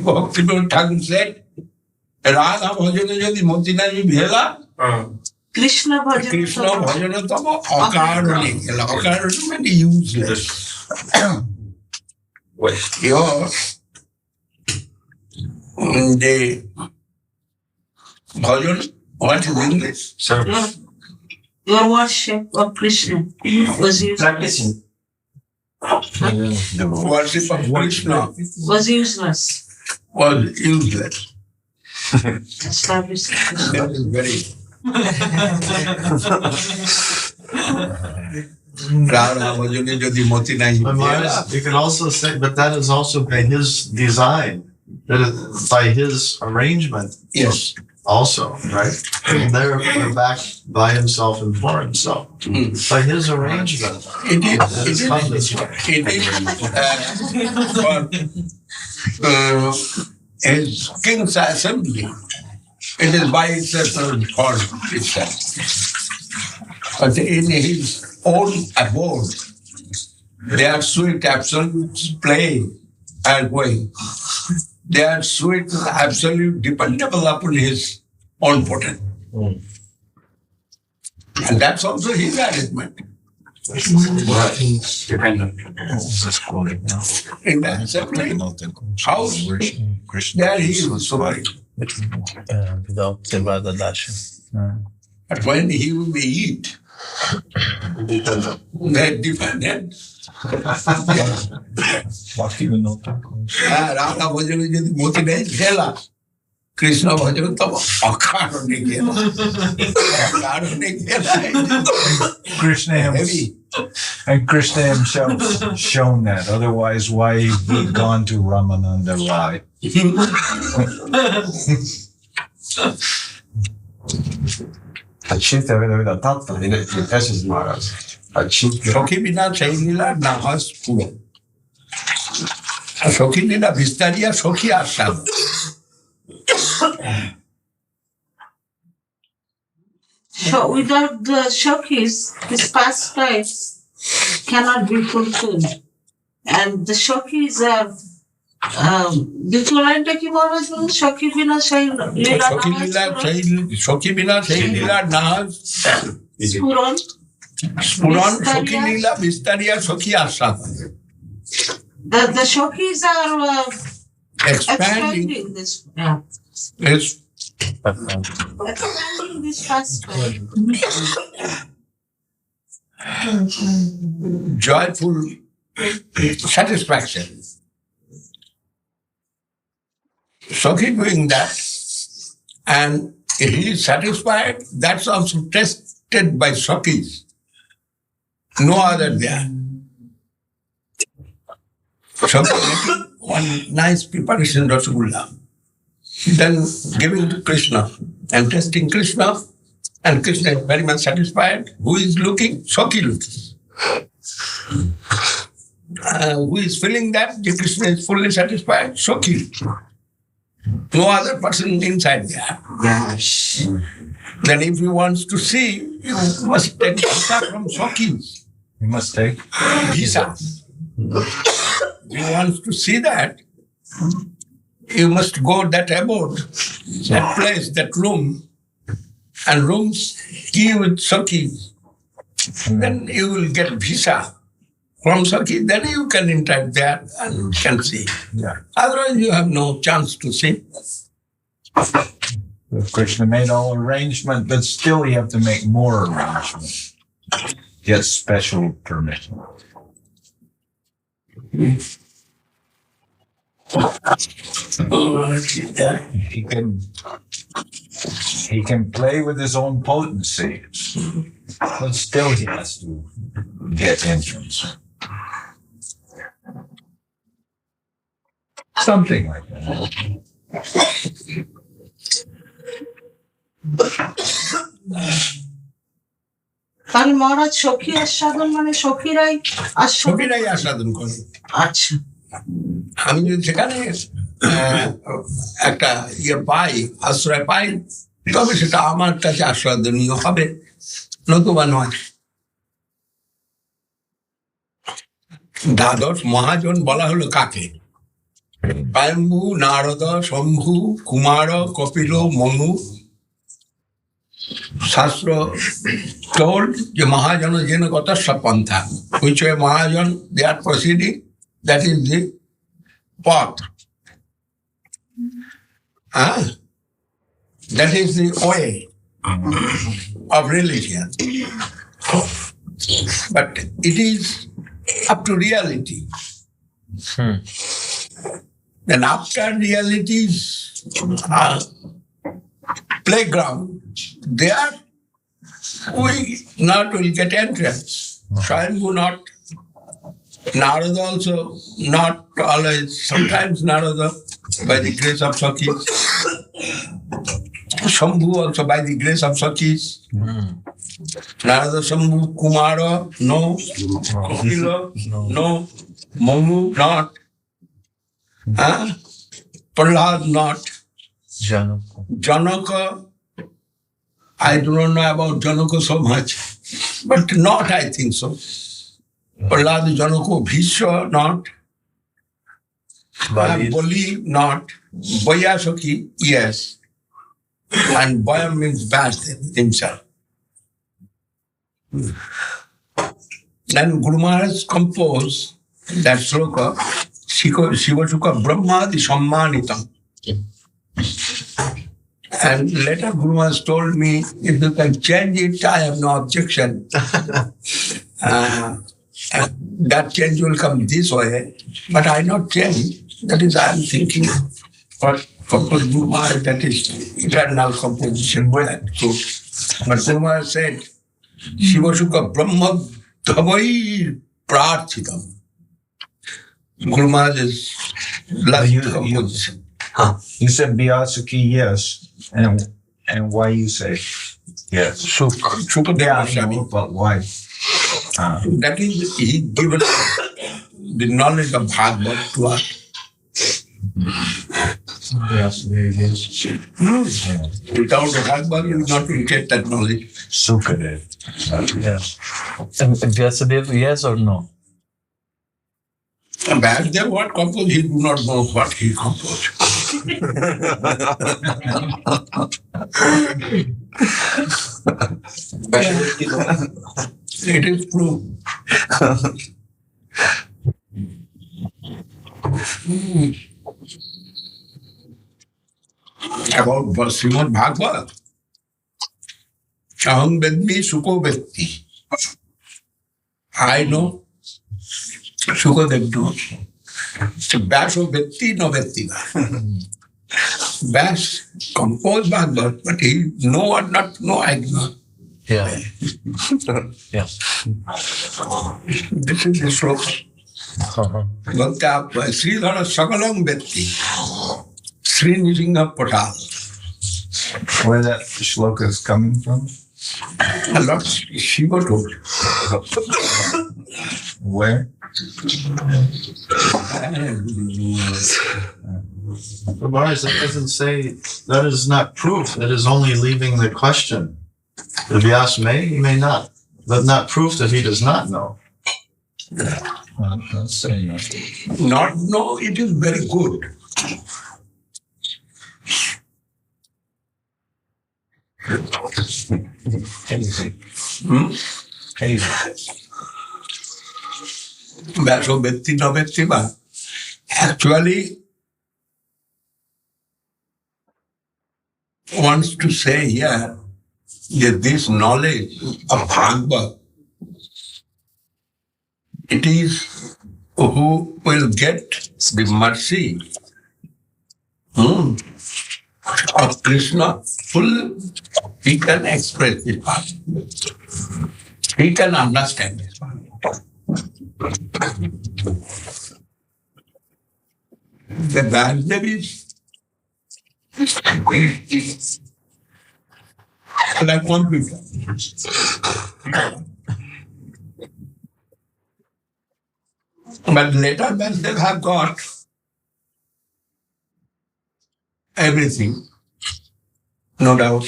Bhaktivinoda Thakur said, Radha bhajana jadi moti nahi bhela, Krishna bhajana tamo akarane. Akarane means useless. The bhajan, what is English? Service. Your worship of Krishna was useless. Practicing. The worship of Krishna Was useless. Established Krishna. That is very. Radha bhajana jadi moti nahi bhela. You can also say, but that is also by his design, that is by his arrangement. Yes. Also, right? And they're back by himself and for himself. By his arrangement. It is for his king's assembly. It is by itself for itself. But in his own abode, their sweet absolute play and way. They are sweet, absolute, dependable upon his own potency. And that's also his arrangement. Dependent. In the assembly house, there he is supreme. Without Sevada Darshan. But when he will eat, they're dependent. Radha bhajana jadi moti nahi bhela, Krishna bhajana tamo akarane gela. Krishna himself shown that. Otherwise, why he gone to Ramananda Rai? Achieved the tattva in VHS Maharaj. Achieved. Sokhi bina chailila nahas puro. Sokhi nila vistaria sokhi asham. So without the Shokis, his pastimes cannot be fulfilled. And the Shokis are দ্বিতীয় কি বলা যায়? সখী বিনা সেই লীলা সখী বিনা সেই লীলা নাহাস স্ফুরণ স্ফুরণ সখী লীলা বিস্তারিয়া সখী আস্বাদ. The Shokis are expanding this. Expanding this pastime. Joyful satisfaction. Sokhi doing that, and if he is satisfied, that's also tested by Sokhis. No other there. Sokhi making one nice preparation Rasgulla, then giving to Krishna and testing Krishna, and Krishna is very much satisfied. Who is looking? Sokhi looking. Who is feeling that the Krishna is fully satisfied? Sokhi. No other person inside there. Yes. Then if he wants to see, you must take visa from Sokhis. You must take Visa. If you want to see that, you must go that abode, that place, that room, and rooms key with Sokhis. Then you will get visa from Sokhi, then you can interact there and can see. Yeah. Otherwise, you have no chance to see. Krishna made all arrangement, but still you have to make more arrangement. Get special permission. He can play with his own potency, but still he has to get entrance. Something like that. তাহলে মহারাজ সখী আস্বাদন মানে সখীরাই সখীরাই আস্বাদন করে। আচ্ছা, আমি যদি সেখানে একটা পাই, আশ্রয় পাই, তবে সেটা আমার কাছে আস্বাদনীয় হবে, নতুবা নয়। দ্বাদশ মহাজন বলা হলো কাকে? Payambhu, Narada, Shambhu, Kumara, Kapilo, Manu. Shastra told the Mahajana Jenagata Sapantha, which way Mahajan they are proceeding, that is the path. That is the way of religion. But it is up to reality. Then after reality's playground, there we not will get entrance. Swayambhu not, Narada also not always, sometimes Narada by the grace of Sakis, Shambhu also by the grace of Sakis, Narada, Shambhu, Kumara, no, Kapila, no, Manu, not, Prahlad, not, Janaka, I do not know about Janaka so much, but not I think so. Prahlad, Janaka, Bhishma, not, Bali, not, Bayasaki, yes, and Baya means Vasudev himself. Then Guru Maharaj composed that sloka, Shiva Shuka Brahma di Sammanitam. And later Guru Maharaj told me, if you can change it, I have no objection. That change will come this way, but I not change. That is, I am thinking what composed Guru Maharaj, that is eternal composition. So, but Guru Maharaj said, Shiva Shuka Brahma Tavai Prarthitam. Guru Maharaj is last composition. You said Vyasaki, yes. And why you say yes? Shuka Yeah, Goswami. but why? That is, he given the knowledge of Bhagavad to us. Yes, very good. Without the Bhagavad, you will not get that knowledge. Sukadev. Yes. And Vyasadeva, yes or no? And back there, what composed, he do not know what he composed. It is true. About Srimad Bhagavad, Aham Vedmi Sukho Vedti. I know, Sukadev knows. Vyaso Vedti no Vedti. Vyas composed Bhagavad, but he know or not know, I know. Yeah. Yeah. This is the sloka. Bhakti Sridhara Sakalam Vedti. Sri Nrisingha Patal. Where that shloka is coming from? A lot Shiva told. Where? But Maharaj, that doesn't say, that is not proof. That is only leaving the question. If Vyas may, he may not. But not proof that he does not know. Don't say nothing. Not know, it is very good. Hazy. Hazy. Vyaso Vedti no Vedti ba. Actually, wants to say here that this knowledge of Bhagavad, it is who will get the mercy of Krishna full, he can express his Bhagavad. He can understand his Bhagavad. The Vasudev is like computer. But later Vasudev have got everything, no doubt.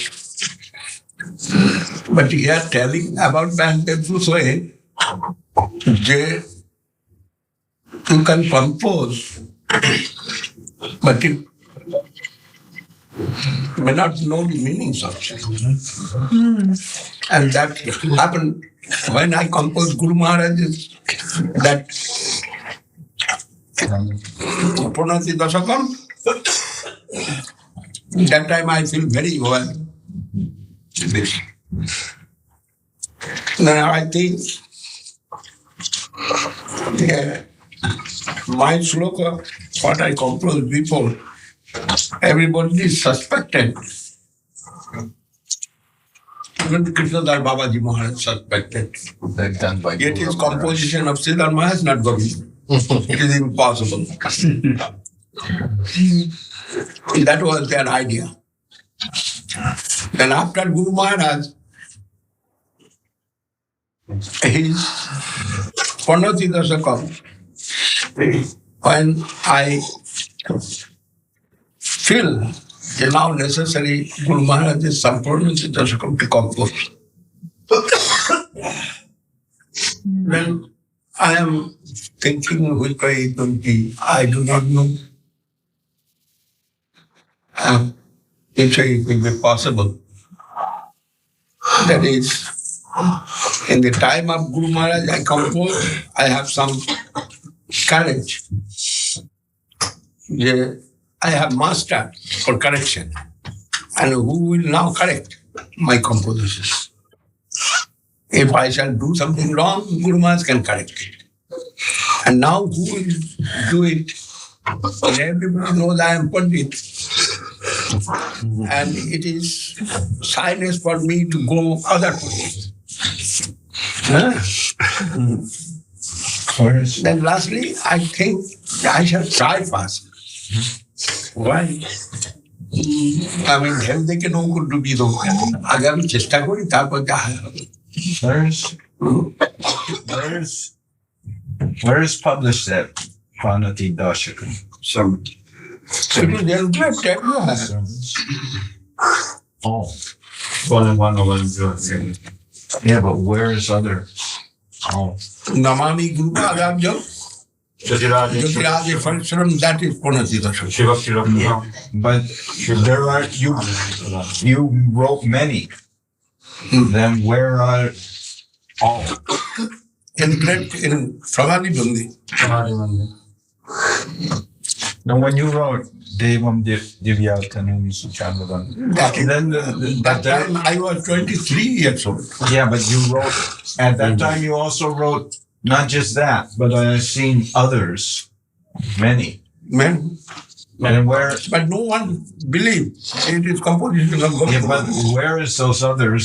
But here telling about Vasudev to say, you can compose But you may not know the meanings of it. And that happened when I composed Guru Maharaj's that Purnati Dasakam. That time I feel very well. Then I think my sloka, what I composed before, everybody suspected. Even Krishnadas Babaji Maharaj suspected. They're done by Yet his Guru Maharaj. composition of Srila Maharaj is not Govinda. It is impossible. That was their idea. Then after Guru Maharaj, his Purnati Dasakam, when I feel it now necessary, Guru Maharaj is Sampurnati Dasakam to compose. Then I am thinking which way it will be. I do not know. If it will be possible. That is, in the time of Guru Maharaj, I compose, I have some courage. Yeah, I have mastered for correction. And who will now correct my compositions? If I shall do something wrong, Guru Maharaj can correct it. And now who will do it? And everybody knows I am Pandit. And it is silence for me to go other place. Then lastly, I think I shall try first. Why? I mean, everything can go to be the আগে আমি চেষ্টা করি তারপর যা হয় হবে। Where is published that Pranati Dashakam? It is enclosed everywhere. Oh, One of them. yeah, but where is other? Oh, Namami Guru Padabjam, Jyotiraja Parisaram, that is Purnati Dasakam. but there are you wrote many. Then where are all? Engraved in Samadhi Bandi. Now, when you wrote Devam Divyatanum Suchandavam, then That time I was 23 years old. yeah, but you wrote at that time. You also wrote not just that, but I've seen others, many. Man, And where? but no one believed it is composition of God. Yeah, but where is those others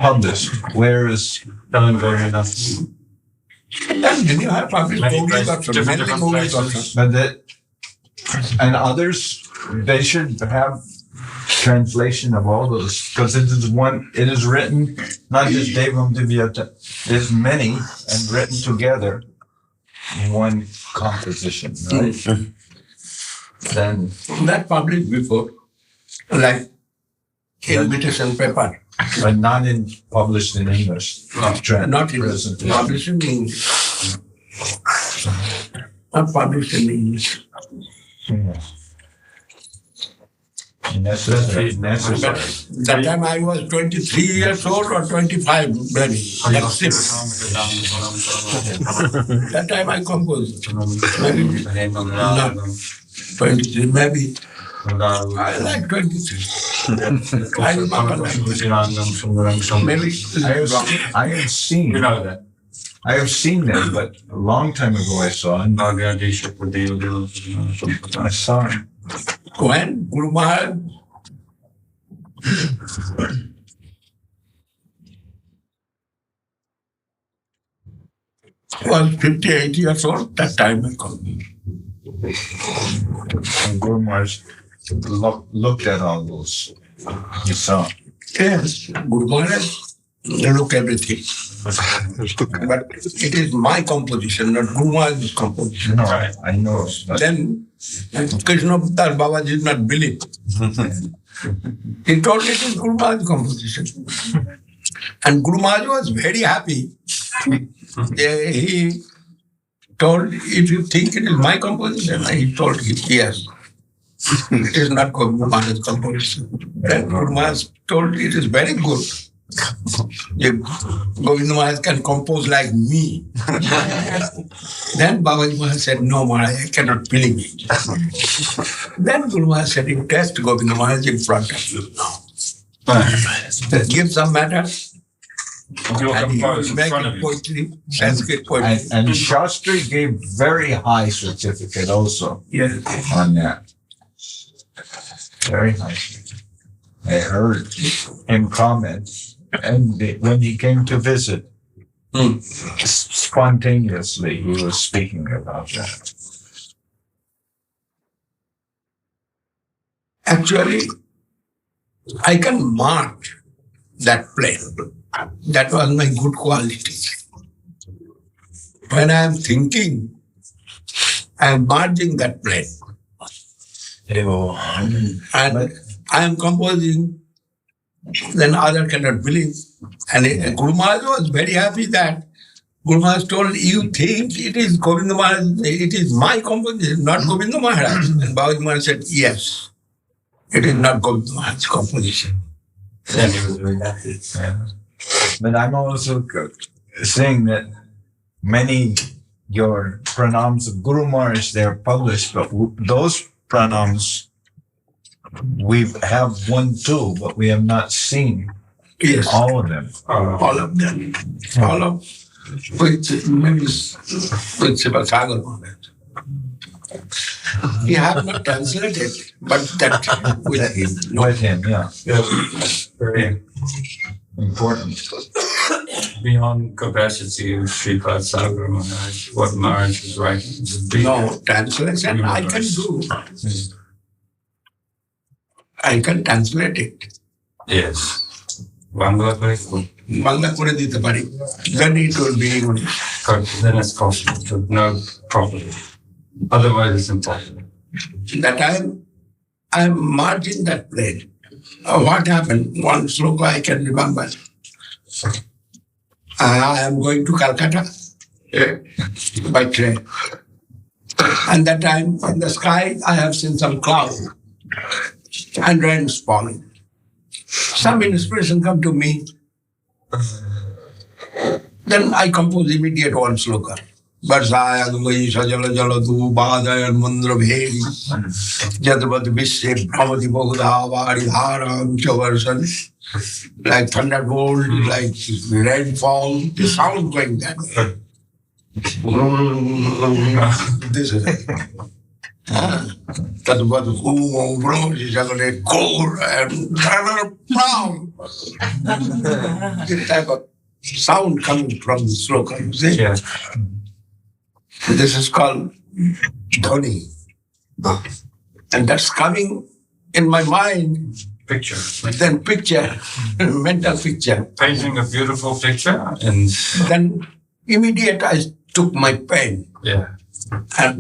published? Where is? Then you have published movies also, many movies also. But that and others, they should have translation of all those because it is one. It is written not just Devam Divyata. There's many and written together in one composition, right? Then That published before, like invitation paper, but not in published in English. not in published in English. Not published in English. Necessary. That time I was 23 years old or 25, maybe. That's it. That time I composed. Maybe not 23, maybe. I like 23. I remember that. Maybe I have seen. You know that. I have seen them, but a long time ago I saw him. I saw him. when Guru Maharaj was 58 years old, that time I called. And Guru Maharaj looked at all those. You saw. Yes, Guru Maharaj look everything. But it is my composition, not Guru Maharaj's composition. No, I know. But Then Krishna Das Baba did not believe. He told it is Guru Maharaj's composition. And Guru Maharaj was very happy. He told, if you think it is my composition, he told him, yes. It is not Govinda Maharaj's composition. Then Guru Maharaj told it is very good. If Govinda Maharaj can compose like me. Then Babaji Maharaj said, no Maharaj, I cannot believe it. Then Guru Maharaj said, you test Govinda Maharaj in front of you now. Give some matter. And he will make poetry, Sanskrit poetry. And Shastri gave very high certificate also on that. Very nice. I heard him comment, and when he came to visit, spontaneously he was speaking about that. Actually, I can mark that plane. That was my good quality. When I am thinking, I am marking that plane. And I am composing, then other cannot believe. And Guru Maharaj was very happy that Guru Maharaj told, you think it is Govinda Maharaj, it is my composition, not Govinda Maharaj. And Babaji Maharaj said, yes, it is not Govinda Maharaj's composition. Then he was very happy. But I'm also saying that many your pranams of Guru Maharaj, they're published, but those pranams, we have one too, but we have not seen all of them. All of them. All of which maybe Srila Sagar Maharaj. We have not translated, but that with him, yeah. Very important. beyond capacity of Srila Sagar Maharaj, what Maharaj is writing. no translation I can do. I can translate it. Yes. Bangla Bangla করে দিতে পারি. Then it will be then it's possible to know properly. Otherwise it's impossible. that I'm marching that plane. What happened? One sloka I can remember. I am going to Calcutta by train. And that time in the sky I have seen some cloud and rain falling. Some inspiration come to me. Then I compose immediate one sloka. Varsaya Gumai Sajala Jaladu Badayan Mundra Bhedi Jadabat Vishse Brahmati Bogda Vari Haram Chavarsan, like thunderbolt, like rainfall, the sound going that way. This is it. That's what who is a core and brown. This type of sound coming from the sloka, you see? Yeah. This is called dhoni. And that's coming in my mind, Picture. then picture, mental picture. Painting a beautiful picture and Then immediate I took my pen yeah. and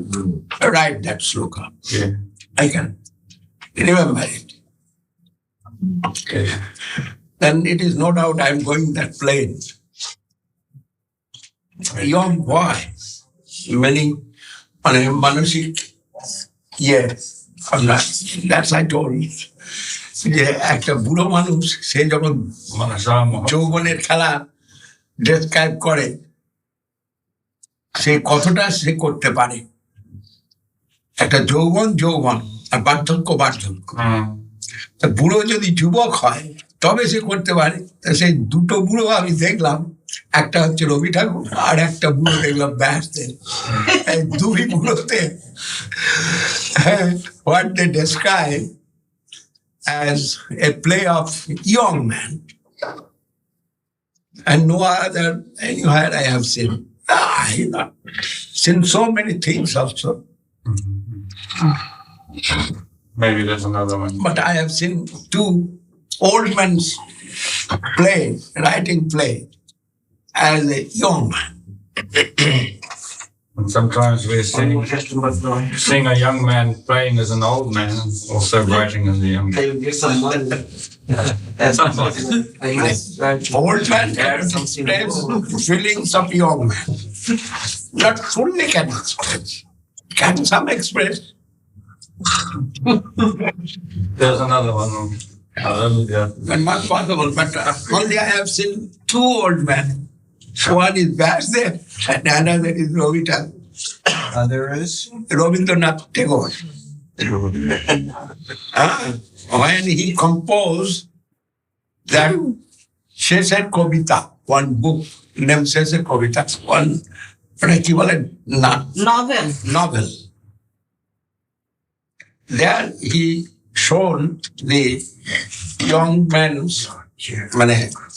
write that sloka. Yeah. I can remember it. Okay. Then it is no doubt I'm going that plane. Young boy, many on a manasik, that's I told you. যে একটা বুড়ো মানুষ সে যখন যৌবনের খেলা describe করে সে কতটা সে করতে পারে একটা যৌবন আর বার্ধক্য তা বুড়ো যদি যুবক হয় তবে সে করতে পারে তা সেই দুটো বুড়ো আমি দেখলাম একটা হচ্ছে রবি ঠাকুর আর একটা বুড়ো দেখলাম ব্যাসদেব এই দুই বুড়োতে what they describe as a play of young man and no other anywhere I have seen. I have seen so many things also. Maybe there's another one. But I have seen two old men's writing play as a young man. And sometimes we're seeing a young man playing as an old man, also writing as a young man. Old man can express feelings of young man. Not fully can express. Can some express? There's another one. Yeah. And not possible, but only I have seen two old men. One is Vyasdev and another is Rovita. There is? Rabindranath Tagore. When he composed that Shesha Kavita, one book named Shesha Kavita, one equivalent novel. There he shown the young man's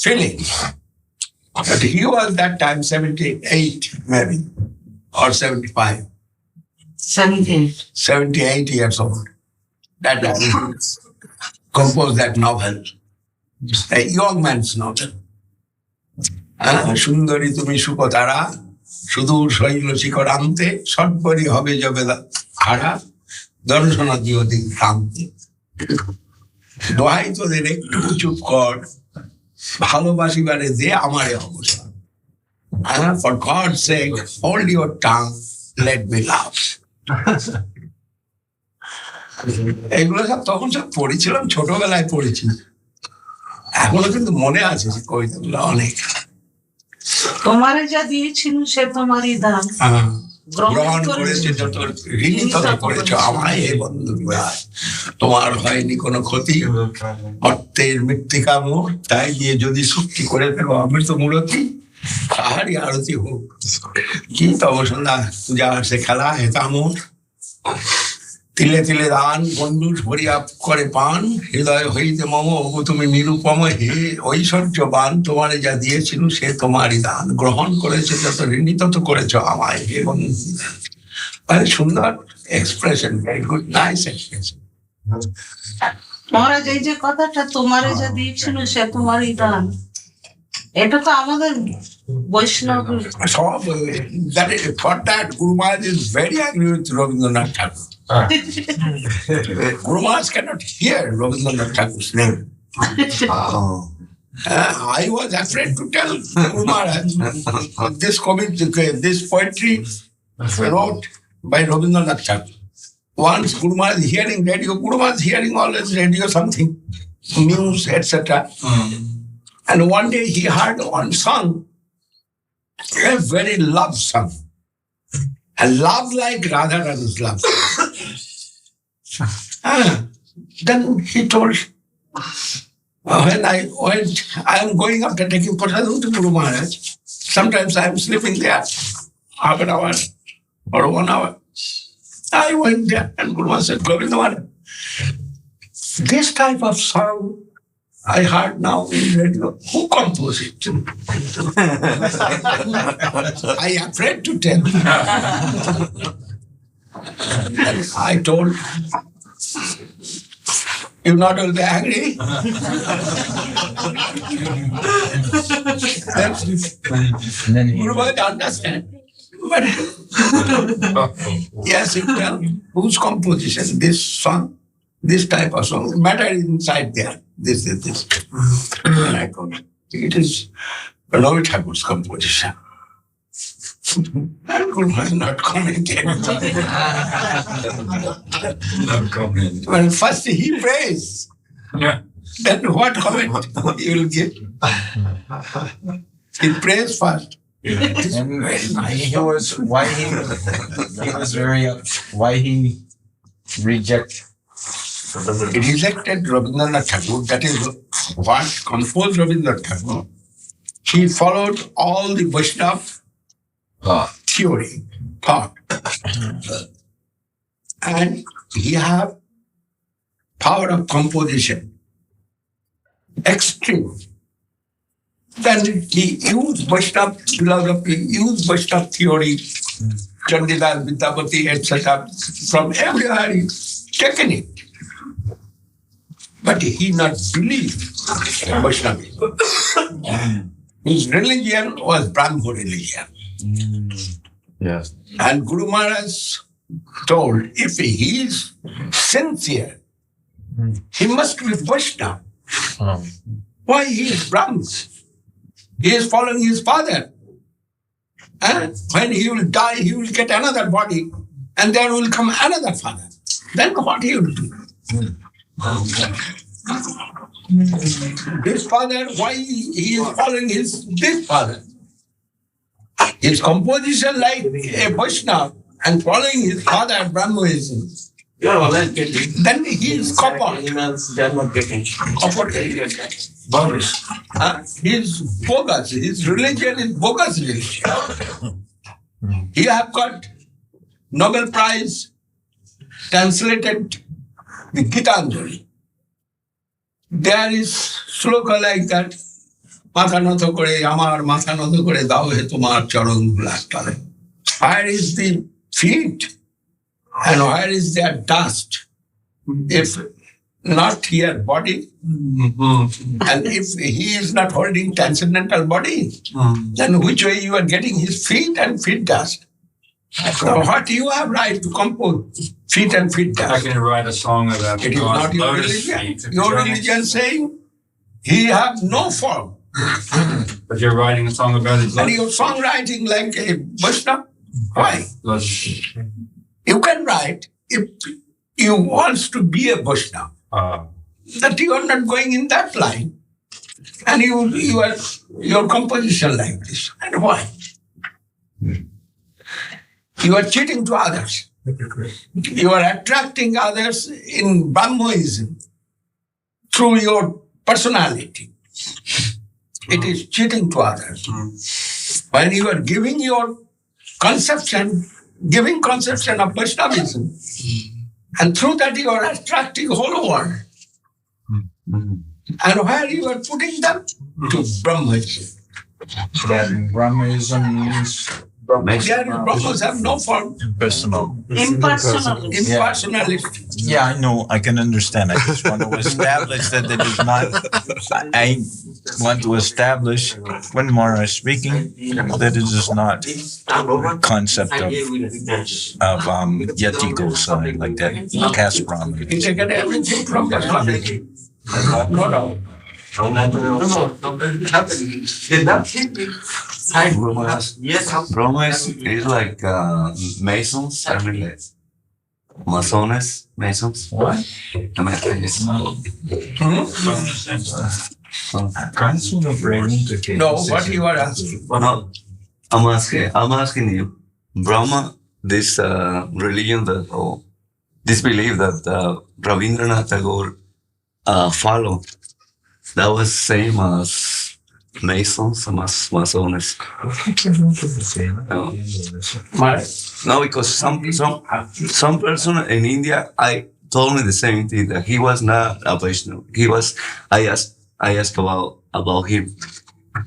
feelings. But he was that time 78 maybe, or 75. 78. 78 years old. That time he composed that novel. A young man's novel. Sundari tumi sukotara, sudur shailo shikorante, sotpari hobe jobe hara, darshana diyodik kante. দোহাই তোদের একটু চুপ কর ভালোবাসিবারে দে আমারে অবস্থা for God's sake hold your tongue let me laugh এগুলো সব তখন সব পড়েছিলাম ছোটবেলায় পড়েছি এখনো কিন্তু মনে আছে যে কবিতাগুলো অনেক তোমারে যা দিয়েছিল সে তোমারই দান গ্রহণ করেছে যত ঋণী তত করেছ আমায় হে বন্ধু তোমার হয়নি কোনো ক্ষতি অর্থের মৃত্তিকা মোর তাই দিয়ে যদি চুক্তি করে ফেলো অমৃত মূরতি তাহারই আরতি হোক কি তব সন্ধ্যা পূজা সে খেলা হেতা মোর তিলে তিলে দান বন্ধু ভরিয়া করে পান হৃদয় হইতে মম ওগো তুমি নিরুপম হে ঐশ্বর্যবান তোমারে যা দিয়েছিল সে তোমারই দান গ্রহণ করেছে যত ঋণী তত করেছ আমায় হে বন্ধু very সুন্দর expression very good nice expression মহারাজ এই যে কথাটা তোমারে যা দিয়েছিল সে তোমারই দান এটা তো আমাদের বৈষ্ণব সব that is, for that Guru Maharaj is very angry with Rabindranath Tagore. Guru Maharaj cannot hear Rabindranath Tagore's name. I was afraid to tell Guru Maharaj this poetry wrote by Rabindranath Tagore. Once Guru Maharaj is hearing radio, Guru Maharaj is hearing always radio something, news, etc. And one day he heard one song, a very love song. A love like Radharani's love. Then he told, when I am going after taking prasadam to Guru Maharaj. Sometimes I am sleeping there, half an hour or 1 hour. I went there and Guru Maharaj said, Govinda Maharaj, this type of song I heard now in radio. Who composed it? I am afraid to tell. I told, you not will be angry. Then Guru Maharaj understand. But yes, it tell whose composition, this song, this type of song, matter is inside there. This. And I told, it is Ravi Thakur's composition. And Guru Maharaj not commenting. No comment. Well, first he prays. Yeah. Then what comment he will give? He prays first. and he was rejected Rabindranath Tagore. That is what composed Rabindranath Tagore. He followed all the Vaishnava theory, thought. And he have power of composition. Extreme. Then he used Vaishnava philosophy, used Vaishnava theory, Chandidas, Vidyapati, etc. From everywhere he's taken it. But he not believed in Vaishnavism. His religion was Brahmo religion. Yes. And Guru Maharaj told, if he is sincere, he must be Vaishnava. Why he is Brahmo? He is following his father. And when he will die, he will get another body. And there will come another father. then what he will do? This father, why he is following this father? His composition like a Vaishnava and following his father Brahmanism. Then he is copper. He's bogus. His religion is bogus religion. He have got Nobel Prize translated the Gitanjali. There is sloka like that. Matha nato kore, amar matha nato kore, dao he tumar charan blastale. Where is the feet? And where is their dust? If not here, body. And if he is not holding transcendental body, then which way you are getting his feet and feet dust? So what you have right to compose feet and feet How dust? can you write a song about It is not your lotus religion. feet? Your religion saying he have no form. But you're writing a song about his And lotus your songwriting like a Vaishnava? Why? lotus. You can write if you want to be a Vaishnava. That you are not going in that line. And you are your composition like this. And why? You are cheating to others. You are attracting others in Brahmanism through your personality. It is cheating to others. When you are giving your conception of Vaishnavism, and through that you are attracting whole world. And where you are putting them? To Brahmanism. That Brahmanism means Brahmas have no form. personal. Impersonalist. Impersonalist. Yeah, I know. I can understand. I just want to establish that it is not. I want to establish when Mara is speaking that it is not concept of Yati Gosai like that caste Brahman. He taken everything from the family. No. Brahma is like Masons, I mean, like Masones, Masons. What? I mean, yes. No, what you are asking? No, I'm asking you, Brahma, this religion that, or this belief that Rabindranath Tagore followed, that was same as Masons, Masones. No, because some person in India, I told me the same thing, that he was not a Vaishnava. I asked about him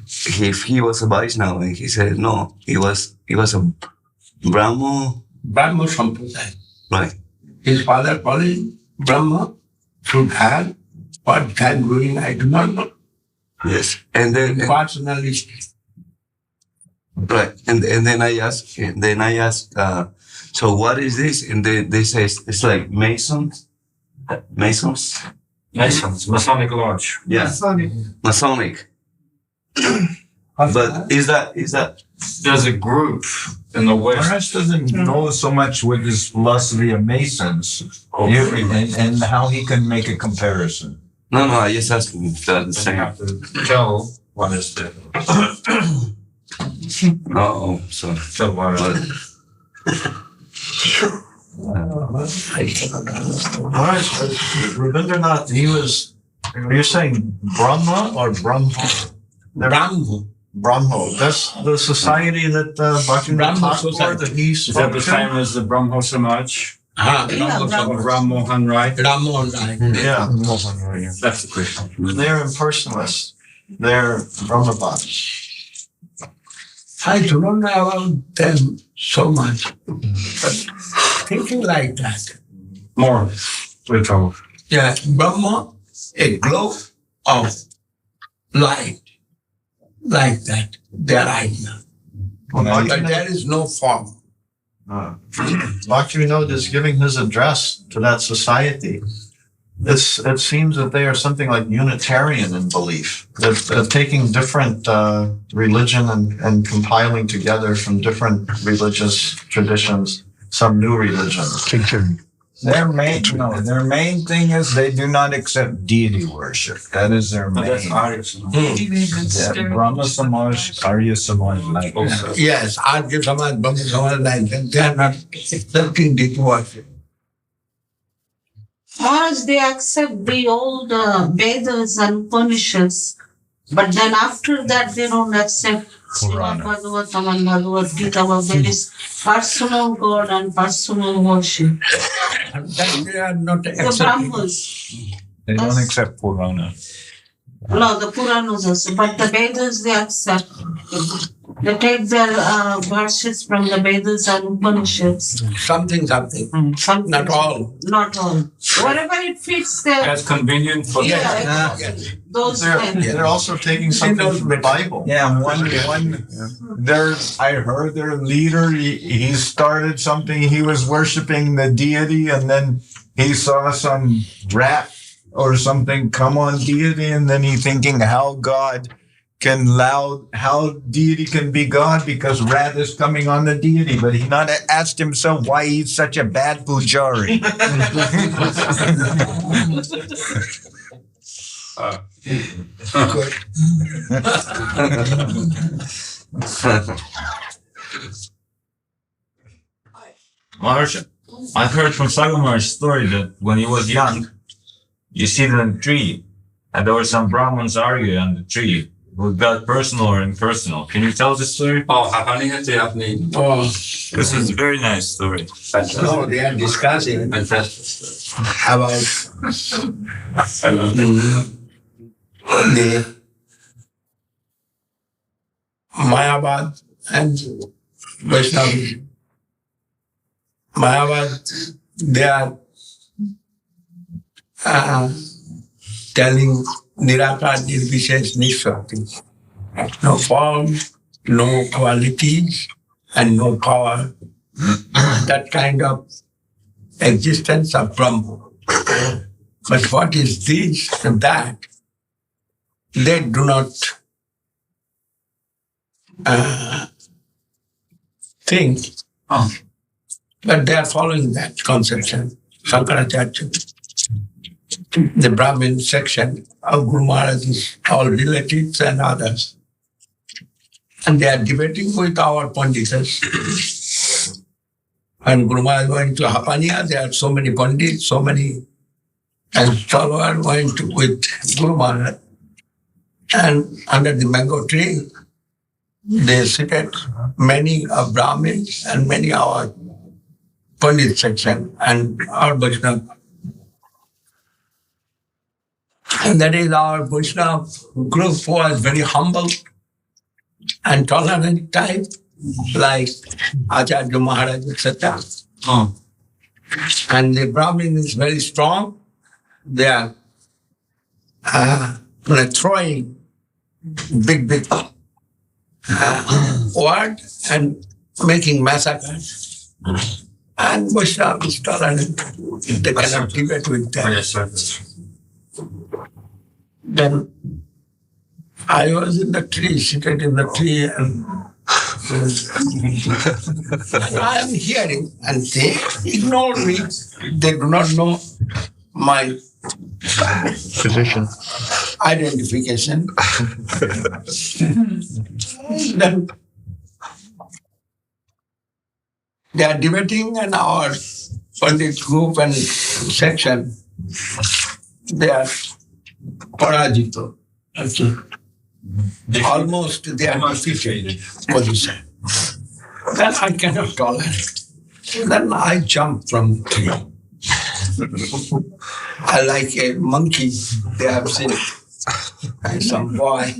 if he was a Vaishnava, and he said no, he was a Brahmo. Brahma Sampradaya. Right. His father following Brahma should have what time doing, I do not know. Yes. And then Personalist. right. And then I asked, so what is this? And they say it's like Masons. Masons, Masonic Lodge. Yeah. Masonic. But is that There's a group in the West. Maharaj doesn't know so much with his philosophy of Masons and how he can make a comparison. no, I just asked him if that's the You same. have to tell what is the Oh, sorry. tell what But, Maharaj, Rabindranath, are you saying Brahma or Brahmo? Brahma. Brahmo. That's the society that Bhakti Brahmo talked for, society. that he is that spoke the to? same as the Brahmo Samaj? Brahmo. Ram Mohan Rai? Brahma, right. Yeah, That's the question. they're impersonalists. They're Brahmavads. I do not know about them so much. But thinking like that. More, we're told. Yeah, Brahma, a glow of light. Like that, their idea. But there is no form. Bhaktivinoda is giving his address to that society. It seems that they are something like Unitarian in belief. They're taking different religion and compiling together from different religious traditions some new religion. Their main thing is they do not accept deity worship. That is their But main. that's Arya Samaj. Yeah, Brahma Samaj, Arya Samaj, like that. Yes, Arya Samaj, Brahma Samaj, like that. They are not accepting deity worship. Maharaj, they accept the old Vedas and Upanishads, but then after that they don't accept Srimad Bhagavatam and Bhagavad Gita, but there is personal God and personal worship. That they are not The accepting. Brahmas. They don't accept Purana. No, the Puranas also, but the Vedas they accept. They take their verses from the Vedas and Upanishads. Something. Something. Not all. Not all. Whatever it fits their, That's convenient for them. Yes. those things. They're also taking something from the Bible. Yeah, I heard their leader, he started something, he was worshiping the deity, and then he saw some rat or something come on deity, and then he thinking how deity can be God because rat is coming on the deity, but he not asked himself why he's such a bad pujari. Good. Maharaj, I've heard from Sagamara's story that when he was young, you sit on a tree, and there were some Brahmins arguing on the tree. Was that personal or impersonal? Can you tell the story? Oh, happening. Oh, This is a very nice story. no, they are discussing Fantastic. about the Mayavad and Vaishnavism. Mayavad, they are telling Nirakar Nirvishesh Nishwati. No form, no qualities, and no power. That kind of existence of Brahma. But what is this and that? They do not think, but they are following that conception. Shankaracharya, the Brahmin section of Guru Maharaj's all relatives and others. And they are debating with our Pandits. When Guru Maharaj went to Hapania, there are so many Pandits, so many, and Salwar went with Guru Maharaj. And under the mango tree, they seated many of Brahmins and many of our Pandit section and our Vaishnava. And that is our Vaishnava group who was very humble and tolerant type, like Acharya Maharaj, etc. And the Brahmin is very strong. They are throwing big word and making massacres. And Vaishnava is tolerant. They cannot debate with them. Then I was in the tree, seated in the tree, and I am hearing, and they ignore me. They do not know my Position. identification. Then they are debating, and our Pandit group and section, they are parajito. Okay. Almost they are defeated position. Then I cannot tolerate. Then I jump from tree. I like a monkey, they have seen and some boy.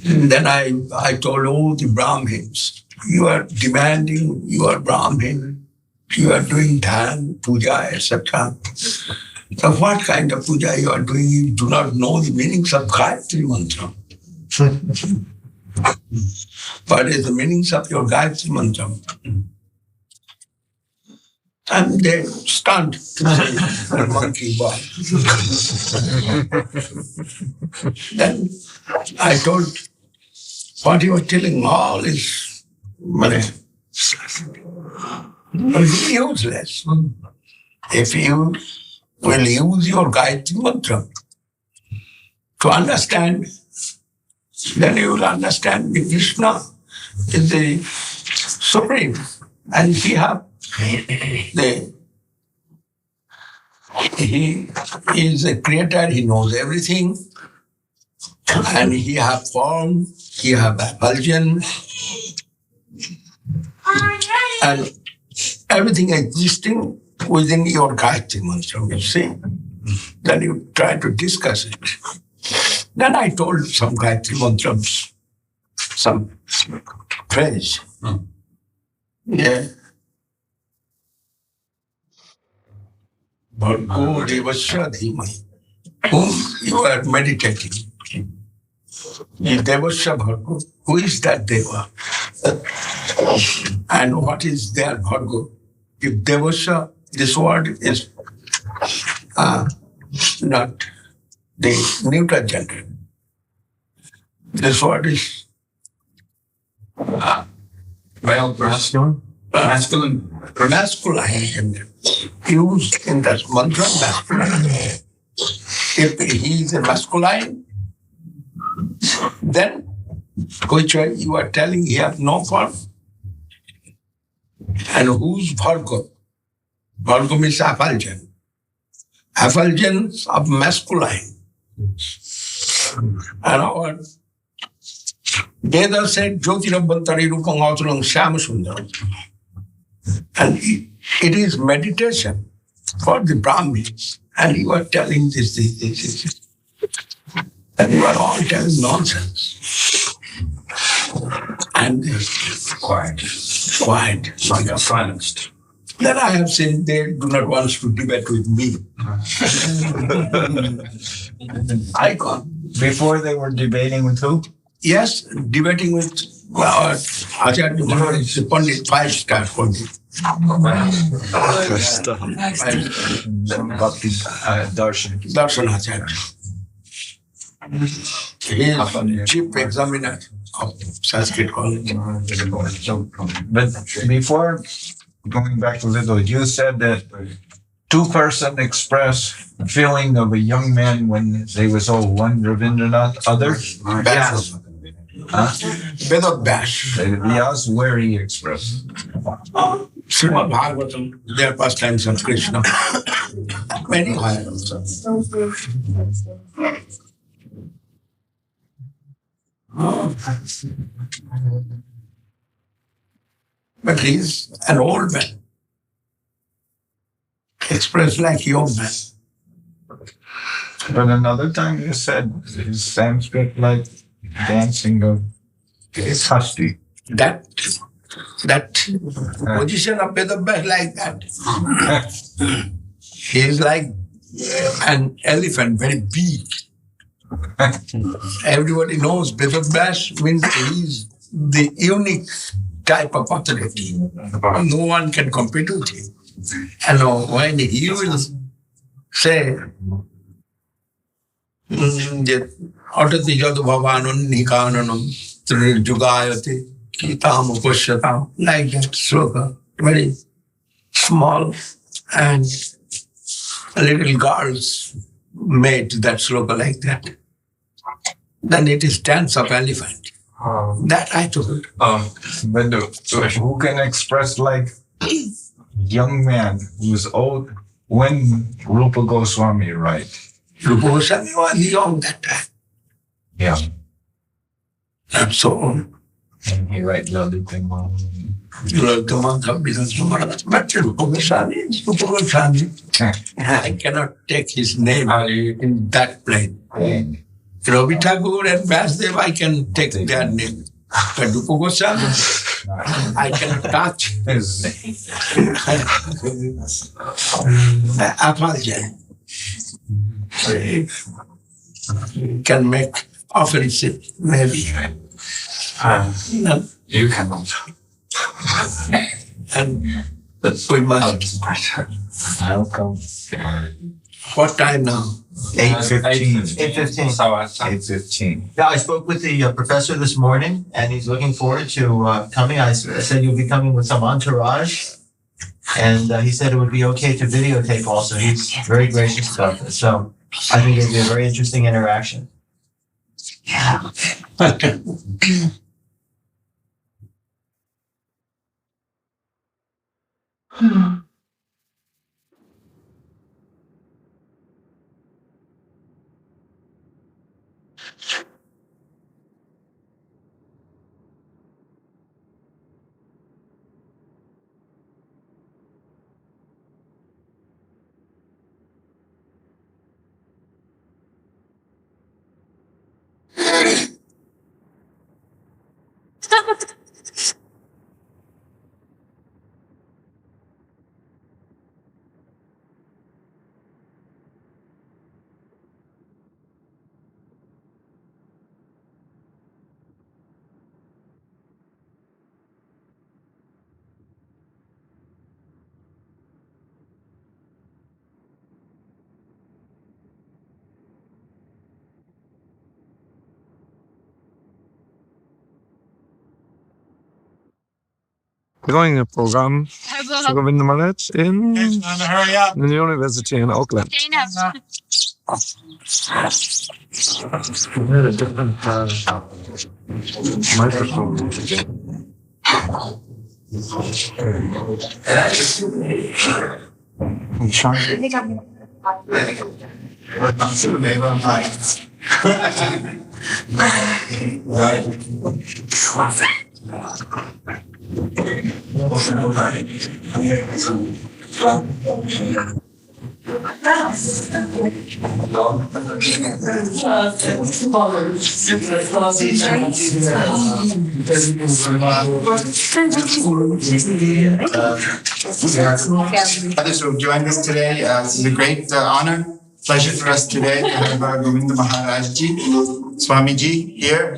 And then I told all the Brahmins, you are demanding, you are Brahmin, you are doing dhan, puja, etc. So what kind of puja you are doing? You do not know the meanings of Gayatri Mantra. What is the meanings of your Gayatri Mantra? And they stunned to say, the monkey boy. Then I told, what you are telling all is is useless. If you will use your Gayatri mantra to understand, then you will understand that Krishna is the supreme, and he is a creator. He knows everything, and he have form, he have effulgence, and everything existing within your Gayatri mantra. You see, then you try to discuss it. Then I told some Gayatri mantras, some phrase. Yeah. Bhargo devasya dhimai. Whom you are meditating. Is devasya bhargo. Who is that deva? And what is their bhargo? If devasya, this word is not the neuter gender. This word is Masculine. masculine gender. Used in that mantra, masculine. If he is a masculine, then which you are telling he has no form. And whose Bhargo? Bhargo means effulgence. Effulgence of masculine. And our Veda said, Jyotirabhantari Rupam Autaram Syama Sundaram. And it is meditation for the Brahmins. And you are telling this. And you are all telling nonsense. And quiet, like silenced. Then I have said they do not want to debate with me. I can't. Before they were debating with who? Yes, debating with Acharya Maharaj, Pandit, 5-star Pandit. Bhakti Darshan. Darshan Acharya. He is chief examiner of Sanskrit college. But before going back a little, you said that two-person express the feeling of a young man when they was all one Rabindranath, other? Bash. Vedot Bash. Vyas, where he expressed. Srimad Bhagavatam, their pastimes of Krishna. Many higher. But he's an old man. Expressed like young man. But another time you said his Sanskrit like dancing of Hasti. That position of Vedabhas like that. He is like an elephant, very big. Everybody knows Vedabhas means he is the unique type of authority. No one can compete with him. And when he will say, Atati jadu bhavanam nikananam trinjugayate kitam upashyatam, like that sloka, very small, and little girls made that sloka like that. Then it is dance of elephant. That I told. But who can express like young man who's old when Rupa Goswami, right? Rupa Goswami was young that time. Yeah. And so on. And he write Lalitamam. But Rupa Goswami is Rupa Goswami. I cannot take his name in that plane. Ravi Tagore and Vasudev, I can take their name. But Rupa Goswami, I cannot touch his apology. Can make offensive, maybe. You cannot. And we must. I'll come. What time now? 8:15. 8:15. 8:15. Yeah, I spoke with the professor this morning, and he's looking forward to coming. I said you'll be coming with some entourage. And he said it would be okay to videotape also. He's very gracious about this. So I think it'd be a very interesting interaction. Going a program Srila Govinda Maharaj in the university in Auckland. Others who have joined us today, it's a great honor, pleasure for us today to have Govinda Maharaj Ji, Swamiji here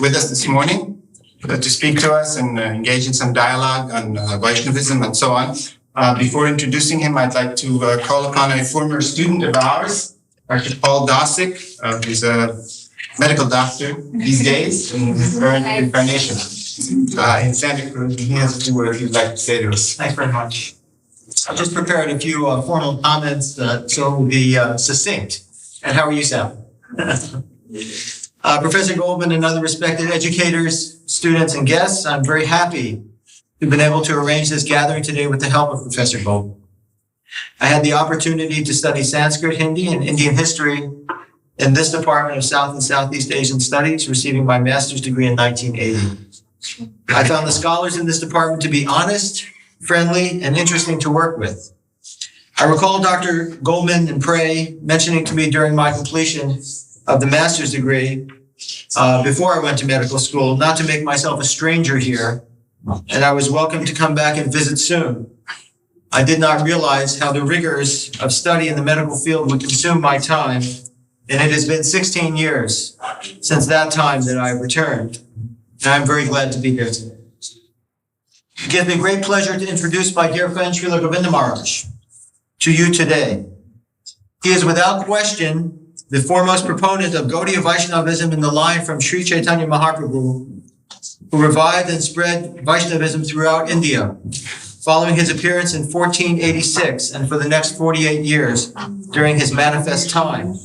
with us this morning to speak to us and engage in some dialogue on Vaishnavism and so on. Before introducing him, I'd like to call upon a former student of ours, Dr. Paul Dosick, who's a medical doctor these days in his current incarnation in Santa Cruz. He has a few words he'd like to say to us. Thanks very much. I've just prepared a few formal comments, so we'll be succinct. And how are you, Sam? Professor Goldman and other respected educators, students, and guests, I'm very happy to have been able to arrange this gathering today with the help of Professor Goldman. I had the opportunity to study Sanskrit, Hindi, and Indian history in this Department of South and Southeast Asian Studies, receiving my master's degree in 1980. I found the scholars in this department to be honest, friendly, and interesting to work with. I recall Dr. Goldman and Prey mentioning to me during my completion of the master's degree, before I went to medical school, not to make myself a stranger here, and I was welcome to come back and visit soon. I did not realize how the rigors of study in the medical field would consume my time, and it has been 16 years since that time that I returned, and I'm very glad to be here today. It gives me great pleasure to introduce my dear friend Srila Govinda Maharaj to you today. He is without question the foremost proponent of Gaudiya Vaishnavism in the line from Sri Chaitanya Mahaprabhu, who revived and spread Vaishnavism throughout India, following his appearance in 1486 and for the next 48 years during his manifest time.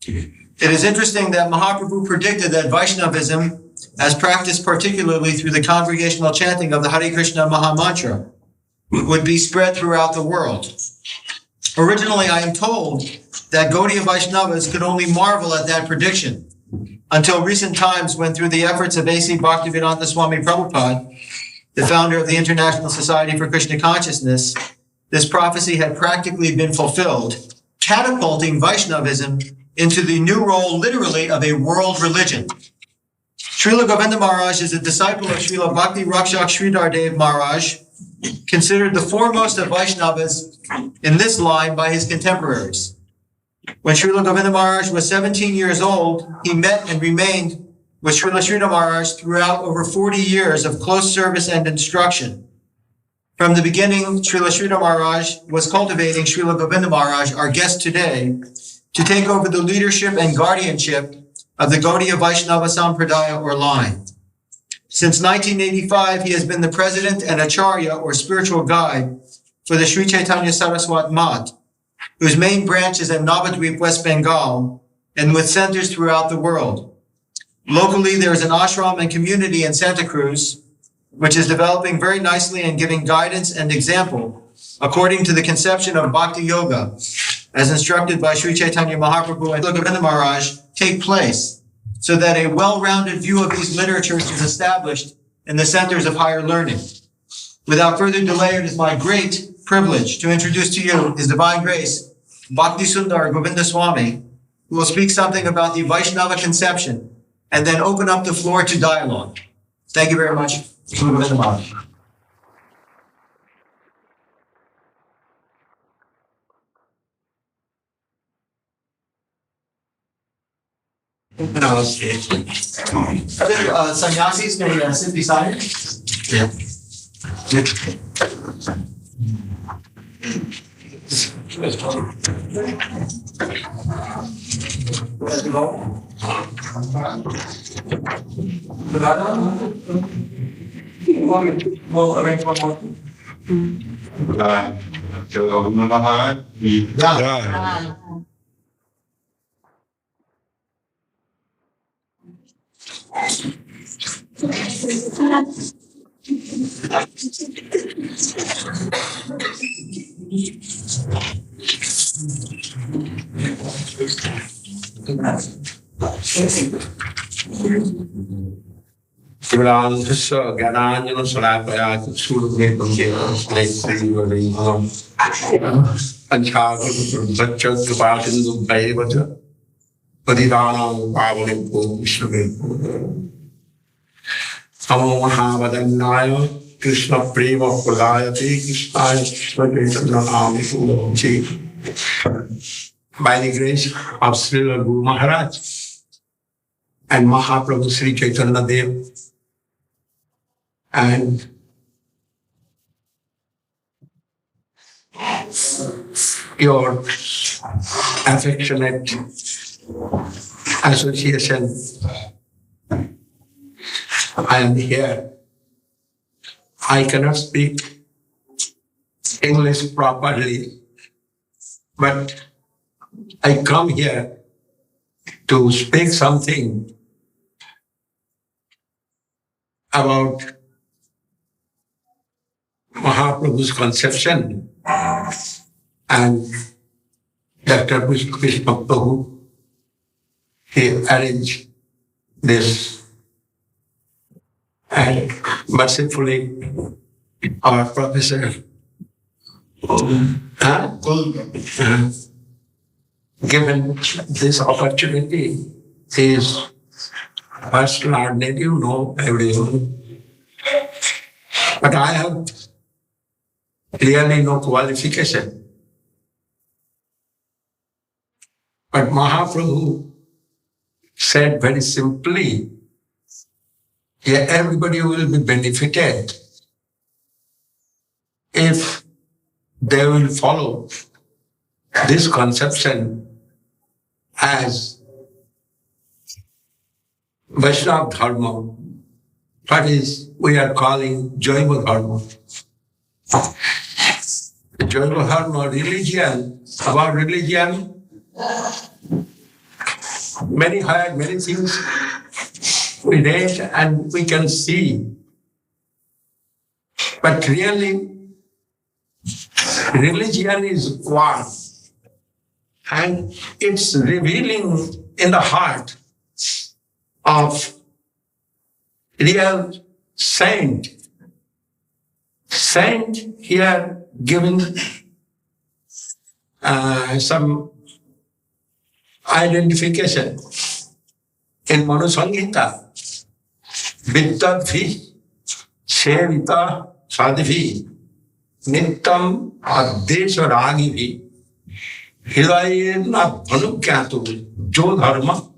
It is interesting that Mahaprabhu predicted that Vaishnavism, as practiced particularly through the congregational chanting of the Hare Krishna Mahamantra, would be spread throughout the world. Originally, I am told that Gaudiya Vaishnavas could only marvel at that prediction until recent times when, through the efforts of A.C. Bhaktivedanta Swami Prabhupada, the founder of the International Society for Krishna Consciousness, this prophecy had practically been fulfilled, catapulting Vaishnavism into the new role, literally, of a world religion. Srila Govinda Maharaj is a disciple of Srila Bhakti Rakshak Sridhar Dev Maharaj, considered the foremost of Vaishnavas in this line by his contemporaries. When Srila Govinda Maharaj was 17 years old, he met and remained with Srila Sridhar Maharaj throughout over 40 years of close service and instruction. From the beginning, Srila Sridhar Maharaj was cultivating Srila Govinda Maharaj, our guest today, to take over the leadership and guardianship of the Gaudiya Vaishnava Sampradaya or line. Since 1985, he has been the president and acharya or spiritual guide for the Sri Chaitanya Saraswat Math, whose main branch is in Navadvip, West Bengal, and with centers throughout the world. Locally, there is an ashram and community in Santa Cruz, which is developing very nicely and giving guidance and example according to the conception of Bhakti Yoga, as instructed by Sri Chaitanya Mahaprabhu and Srila Govinda Maharaj, take place, so that a well-rounded view of these literatures is established in the centers of higher learning. Without further delay, it is my great privilege to introduce to you His Divine Grace, Bhakti Sundar Govinda Swami, who will speak something about the Vaishnava conception and then open up the floor to dialogue. Thank you very much. Srila Govinda Maharaj. Sannyasis may sit beside. Yeah. Gananjana Salapaya Survetum Anchaka Baccha Patin Baivata Padidana Pavali Vishnu Amo Mahavadanaya Krishna Prema Pradayati Krishna Swadetanami by the grace of Srila Guru Maharaj and Mahaprabhu Sri Chaitanya Dev and your affectionate association, I am here. I cannot speak English properly, but I come here to speak something about Mahaprabhu's conception and Dr. Krishna Prabhu, he arranged this, and mercifully our professor given this opportunity. He is first learned, you know, everyone. But I have clearly no qualification. But Mahaprabhu said very simply, yeah, everybody will be benefited if they will follow this conception as Vaishnava Dharma, what is we are calling Jaiva Dharma. Jaiva Dharma, religion, about religion, many things we read and we can see. But really, religion is one, and it's revealing in the heart of real saint. Saint here giving some identification in Manu Sangita. Vidyadvi, Sevita, Sadhivi, Nityam, Adesha Ragivi, Hridayena Bhanukyatu, Jo Dharma,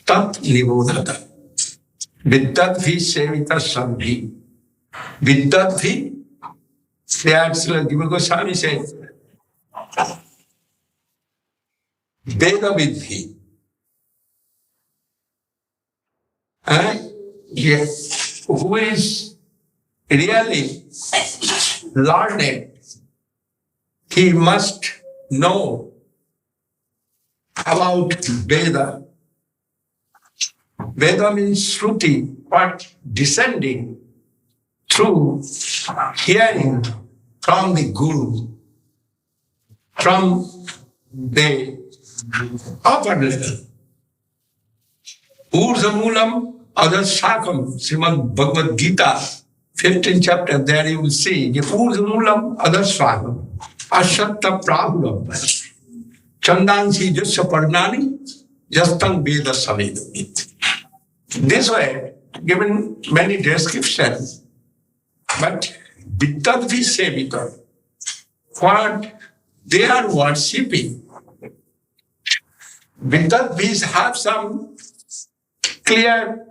Tat Nibodhata. Vidyadvi, Sevita, Sadhi. Vidyadvi, Srila Govinda Goswami said, Veda Vidhi. Yes. Who is really learned, he must know about Veda. Veda means Shruti, but descending through hearing from the Guru, from the upper level. Urzamulam Adashakam, Srimad Bhagavad Gita, 15th chapter, there you will see, Urzamulam Adashakam, Ashatta Prahulam, Chandansi Jusya Parnani, Jastan Veda Savedamit. This way, given many descriptions, but Vittadvi Sevita, what they are worshipping, Vittadvis have some clear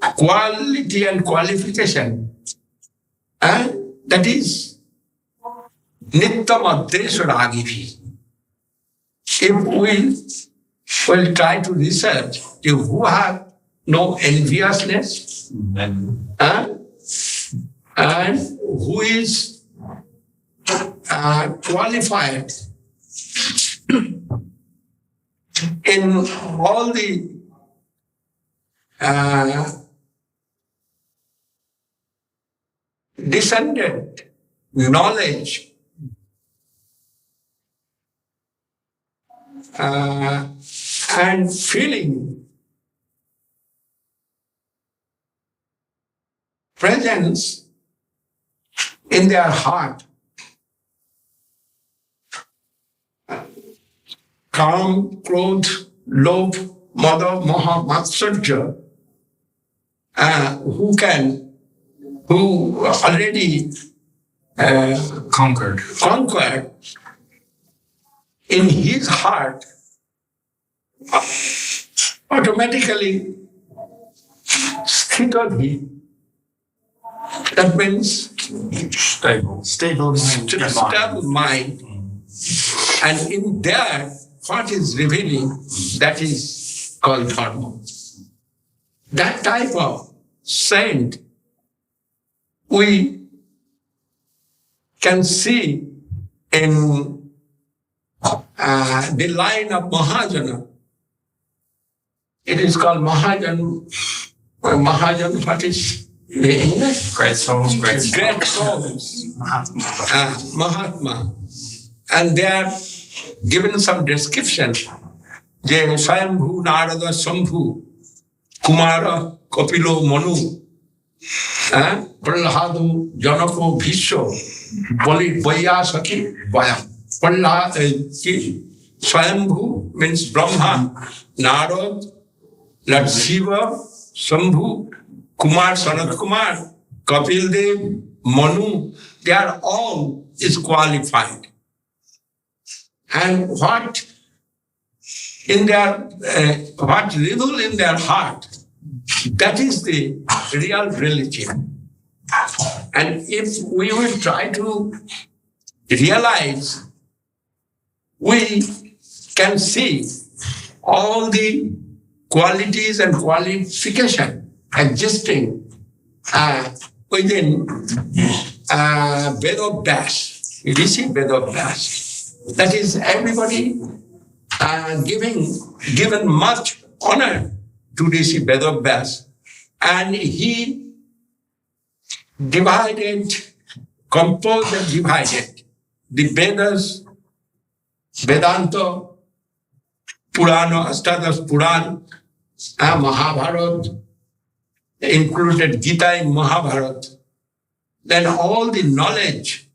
quality and qualification, and that is Nittam Adresuragivi. If we will try to research who have no enviousness and who is qualified in all the descendant knowledge and feeling presence in their heart. Kam, Krodh, Lobh, Madha, Moha, Matsarya, who already conquered in his heart, automatically sthitadhi. That means stable mind. And in there, what is revealing, that is called dharma. That type of saint we can see in the line of Mahajana. It is called Mahajan. Mahajan, what is the English? Great souls, great souls. Mahatma. And they are given some description. Je Swayambhu Narada Sambhu Kumara Kapilo Manu Prahladu Janako Bhisho Bali Vyasaki Vayam. Swayambhu means Brahma, Narad, Lord Shiva, Sambhu, Kumar, Sanat Kumar, Kapil Dev, Manu, they are all is qualified. And what in their what little in their heart, that is the real religion. And if we will try to realize, we can see all the qualities and qualification existing within Vedabhyas, Rishi Vedabhyas. That is, everybody given much honor to Rishi Vedabhyas, and he composed and divided the Vedas, Vedanta, Purana, Ashtadas Puran, Mahabharata, included Gita in Mahabharata. Then all the knowledge,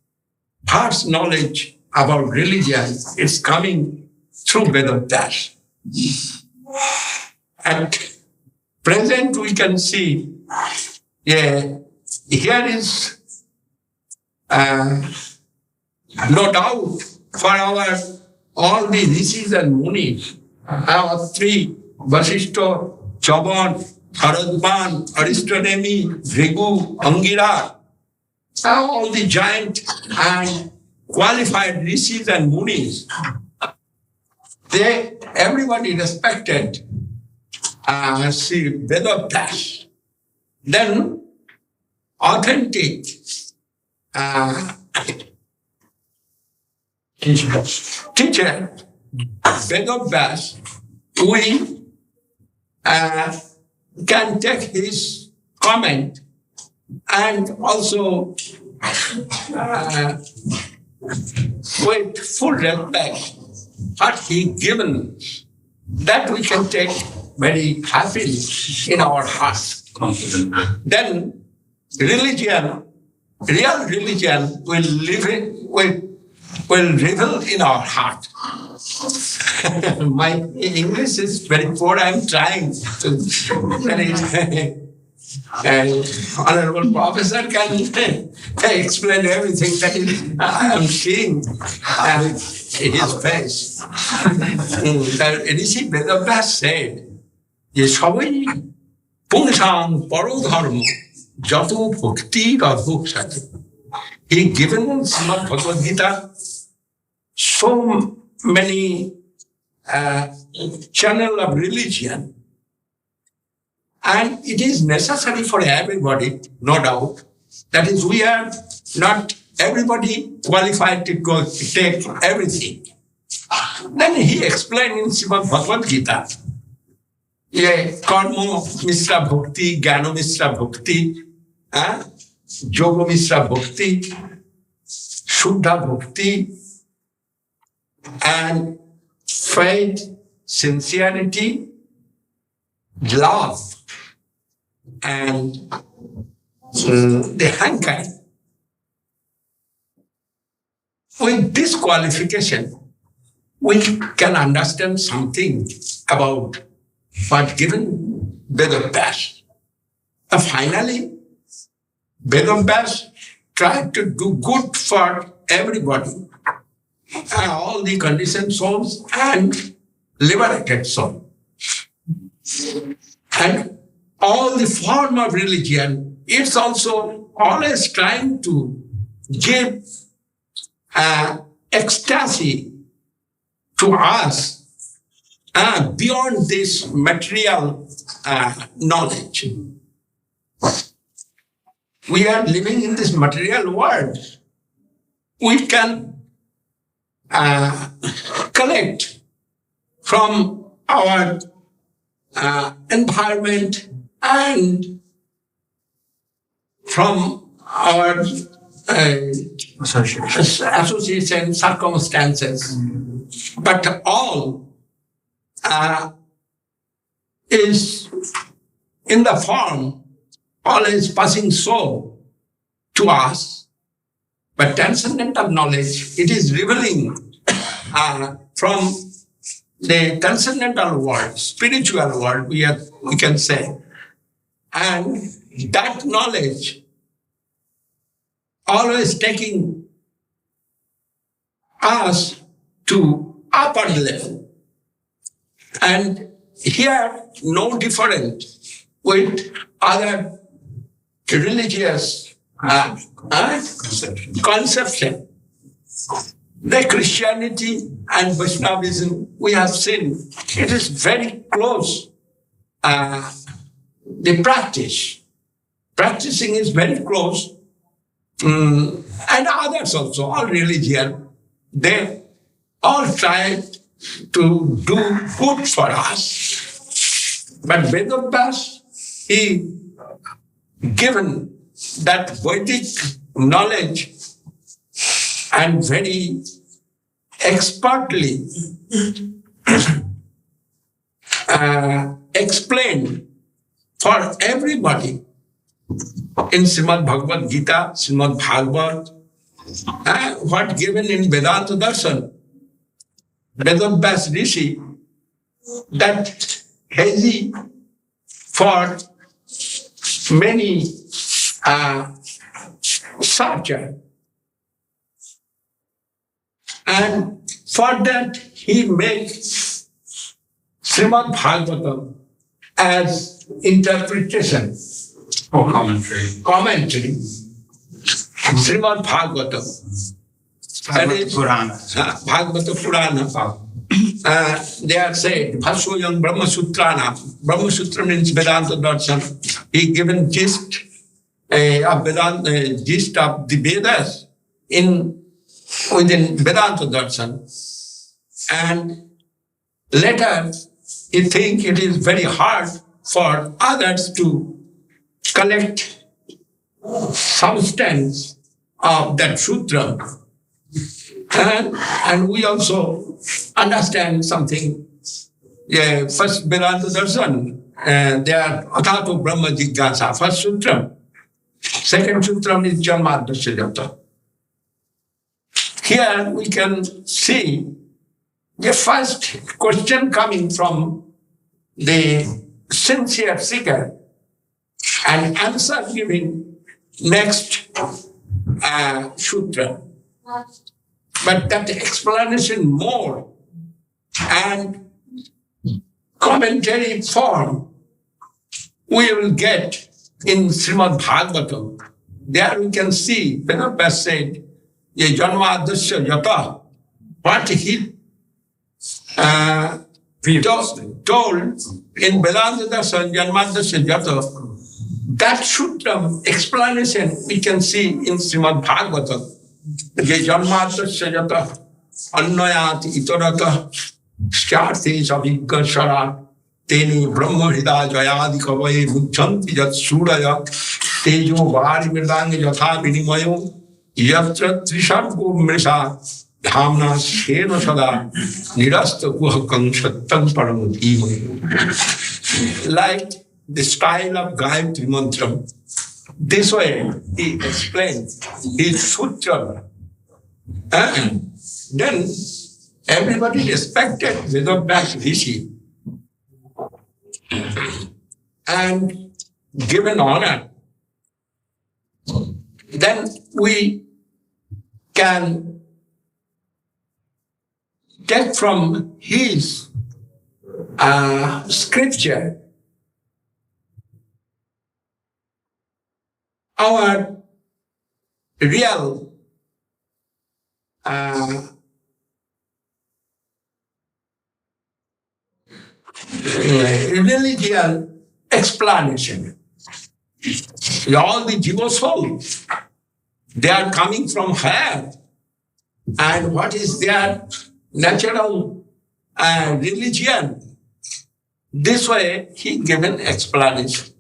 past knowledge about religion is coming through Vedas. At present we can see, here is no doubt for our all the rishis and munis, our three, Vasishta, Chavan, Haradman, Aristodemi, Vrigu, Angira, all the giant and qualified rishis and munis, everybody respected Sri Vedabhyas. Then authentic teacher, Vedas, we can take his comment and also with full respect what he given, that we can take very happily in our hearts. Then religion, real religion will reveal in our heart. My English is very poor. I'm trying to. And Honorable Professor can explain everything that I am seeing in his face. Rishi Vedas said, Yeshavai Pungsang Parodharma Jato Bhakti Radhuk Sati. He given in Srimad Bhagavad Gita so many channel of religion. And it is necessary for everybody, no doubt. That is, we are not everybody qualified to go take everything. Then he explained in Srimad Bhagavad Gita, Karma Mishra Bhakti, Jnana Mishra Bhakti, Yoga Mishra Bhakti, Shuddha Bhakti, and faith, sincerity, love, and the hankar. With this qualification, we can understand something about what given Vedas. Finally, Vedas tried to do good for everybody, all the conditioned souls and liberated souls. And all the form of religion, it's also always trying to give ecstasy to us beyond this material knowledge. We are living in this material world. We can collect from our environment and from our association circumstances, but all is in the form always passing so to us, but transcendental knowledge, it is revealing from the transcendental world, spiritual world, we can say. And that knowledge always taking us to upper level. And here, no different with other religious conception. The Christianity and Vaishnavism, we have seen, it is very close. The practicing is very close. And others also, all religion, they all try to do good for us. But Vedas, he given that Vedic knowledge and very expertly explained for everybody in Srimad Bhagavad Gita, Srimad Bhagavad, what given in Vedanta Darshan, Vedas Rishi, that hazy for many searchers. And for that, he makes Srimad Bhagavatam as interpretation. Or commentary. Commentary. Srimad Bhagavatam. That is Bhagavata Purana. They are said, Bhasvoyam Brahma Sutrana. Brahma Sutra means Vedanta Darshan. He given gist Vedanta, gist of the Vedas within Vedanta Darshan. And later, you think it is very hard for others to collect substance of that sutra. And we also understand something. First Vedanta Darshan, they are Athato Brahma Jigyasa, first sutra. Second sutra is Janmadasya Jata. Here we can see the first question coming from the sincere seeker and answer given next sutra. But that explanation more and commentary form we will get in Srimad Bhagavatam. There we can see, Vedanta said, Ye Janmadasya Yata, what he told in Vedanta Darshan, Janmadasya Yata, that sutra explanation we can see in Srimad Bhagavatam. Ye Janmadasya Yata, Annayat Itarata, Shyarthi Savikashara, Teni Brahma Hida Jayadi Kavaye Muchanti Jat Suraya, Tejo Vari Mirdangi Jatha Vinimayo, Yatra Trishargo Mrisha, Dhamna Shena Sada, Nirasta Kuhakam Shattan Param Imo. Like the style of Gayatri Mantra, this way he explained his sutra. And then everybody respected Vedanta Rishi and given honor. Then we can take from his scripture our real religious explanation. All the Jiva souls, they are coming from her. And what is their natural religion? This way, he given explanation.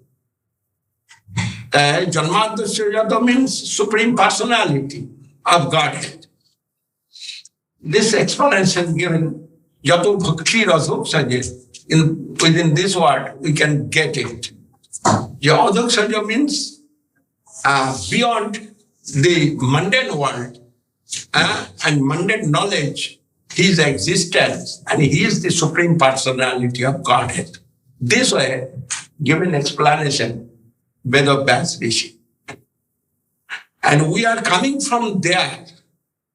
Janmadasya Yata means Supreme Personality of Godhead. This explanation given Yato Bhakti Rasoksaja, within this word, we can get it. Yadoksaja means beyond the mundane world and mundane knowledge, his existence, and he is the Supreme Personality of Godhead. This way, given explanation, Vedanta Rishi. And we are coming from there.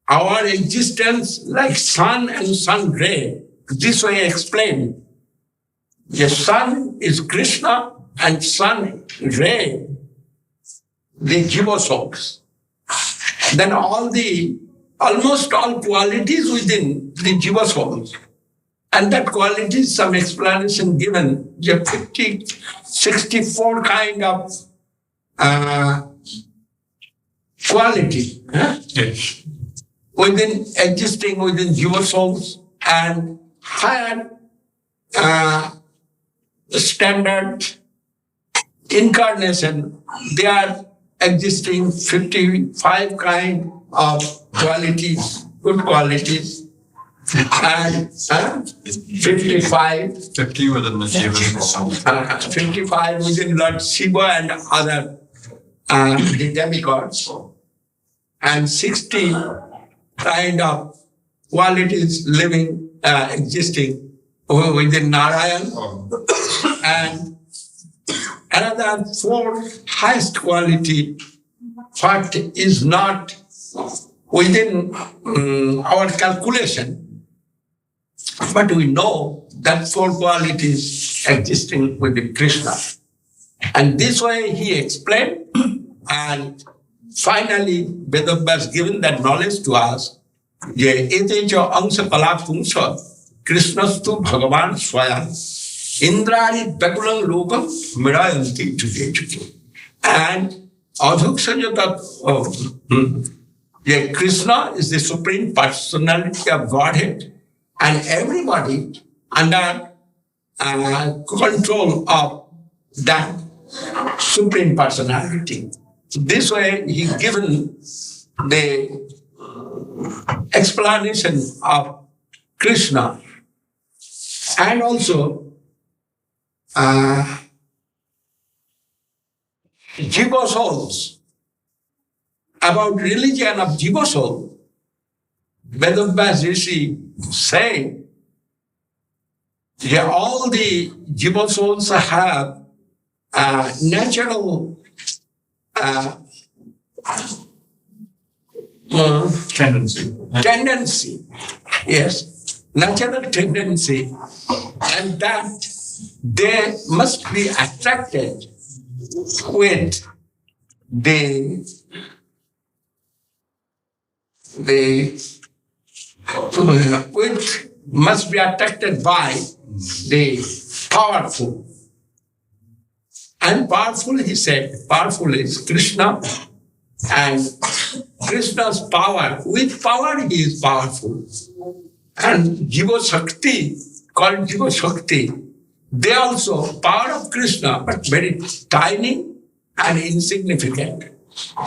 Our existence like sun and sun ray, this way explained. The sun is Krishna and sun ray, the Jiva souls. Then almost all qualities within the Jiva souls. And that quality, some explanation given, 50, 64 kind of quality existing within Jiva souls, and higher standard incarnation, they are existing 55 kind of qualities, good qualities. And 55. 50 within the Shiva. 55 within Lord Shiva and other the demigods. And 60 kind of qualities living, existing within Narayan. And another 4 highest quality, what is not within our calculation. But we know that 4 qualities existing within Krishna. And this way he explained, and finally Vedanta has given that knowledge to us. Eteja angsa kalapungsa Krishnastu Bhagavan Swayam Indrani Bekulang Lokam Mirayanti today. And Yeah, Krishna is the supreme personality of Godhead, and everybody under control of that supreme personality. This way, he given the explanation of Krishna, and also Jiva souls. About religion of Jiva soul, Vedabhyas Rishi say that all the Jiva souls have a natural tendency, yes, natural tendency, and that they must be attracted with which must be attracted by the powerful. And powerful, he said, powerful is Krishna, and Krishna's power, with power he is powerful. And Jiva Shakti, called Jiva Shakti, they also power of Krishna, but very tiny and insignificant.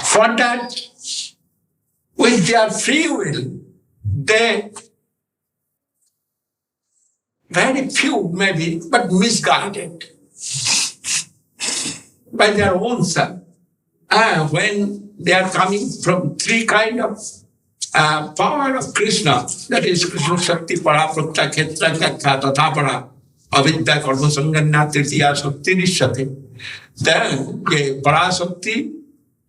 For that, with their free will, they, very few maybe, but misguided by their own self. When they are coming from three kind of power of Krishna, that is Krishna Shakti, Paraprakta, Khetra, Kakha, Tathapara, Avidya, Karma, Sanganya, Tritiya, Shakti, Nishyate. Then Parasakti,